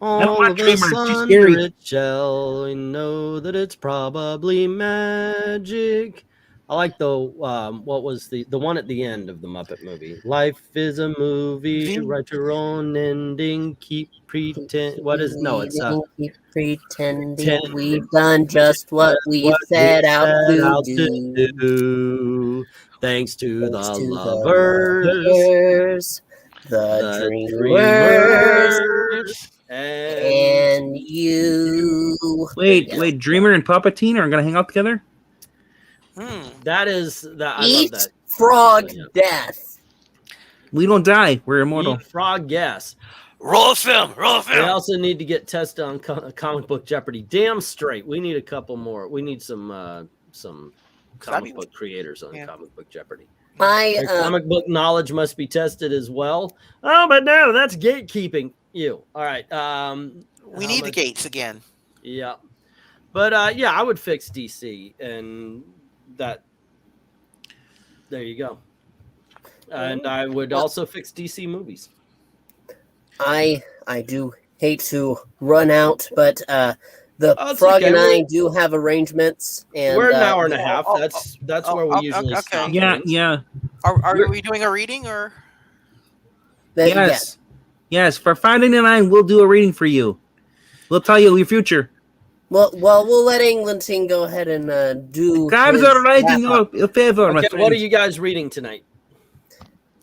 All want of Dreamers, us too under scary. it shall we know that it's probably magic. I like the what was the one at the end of the Muppet movie? Life is a movie. Write your own ending. Keep pretend. What is no? It's keep pretending we've done just what we set out to do. Thanks to the Thanks to lovers, the dreamers, and you. Wait, Dreamer and Palpatine are gonna hang out together? That is that. I Eat love that. frog death. We don't die. We're immortal. Eat frog, yes. Roll a film. We also need to get tested on comic book Jeopardy. Damn straight. We need a couple more. We need some comic book creators on Comic Book Jeopardy. Their comic book knowledge must be tested as well. Oh, but no, that's gatekeeping. You. All right. We need the gates again. Yeah. But yeah, I would fix DC and that. There you go. And I would also fix DC movies. I do hate to run out, but the Frog okay. and I do have arrangements, and We're an hour and a half. That's where we usually stop. Yeah. Are we doing a reading or? Yes. For $5.99, we'll do a reading for you. We'll tell you your future. Well, we'll let Englandton go ahead and do. Gods are writing a favor, my Okay, friend. what are you guys reading tonight?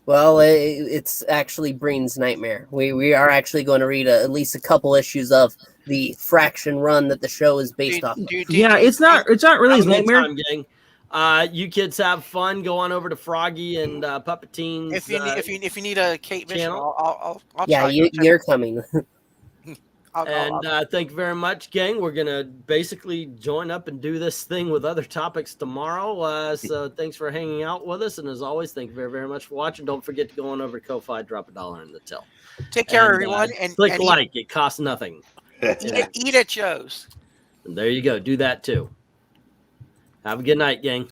Well, it's actually Breen's Nightmare. We are actually going to read at least a couple issues of the fraction run that the show is based off of. It's not really his nightmare. Time, gang. You kids have fun. Go on over to Froggy and Puppetines. If you need a Kate Mission, channel. I'll yeah, you're coming. Thank you very much, gang. We're gonna basically join up and do this thing with other topics tomorrow. So thanks for hanging out with us, and as always, thank you very, very much for watching. Don't forget to go on over to Ko-Fi, drop $1 in the till. Take care, everyone, and click like. It costs nothing. Eat at Joe's. And there you go. Do that too. Have a good night, gang.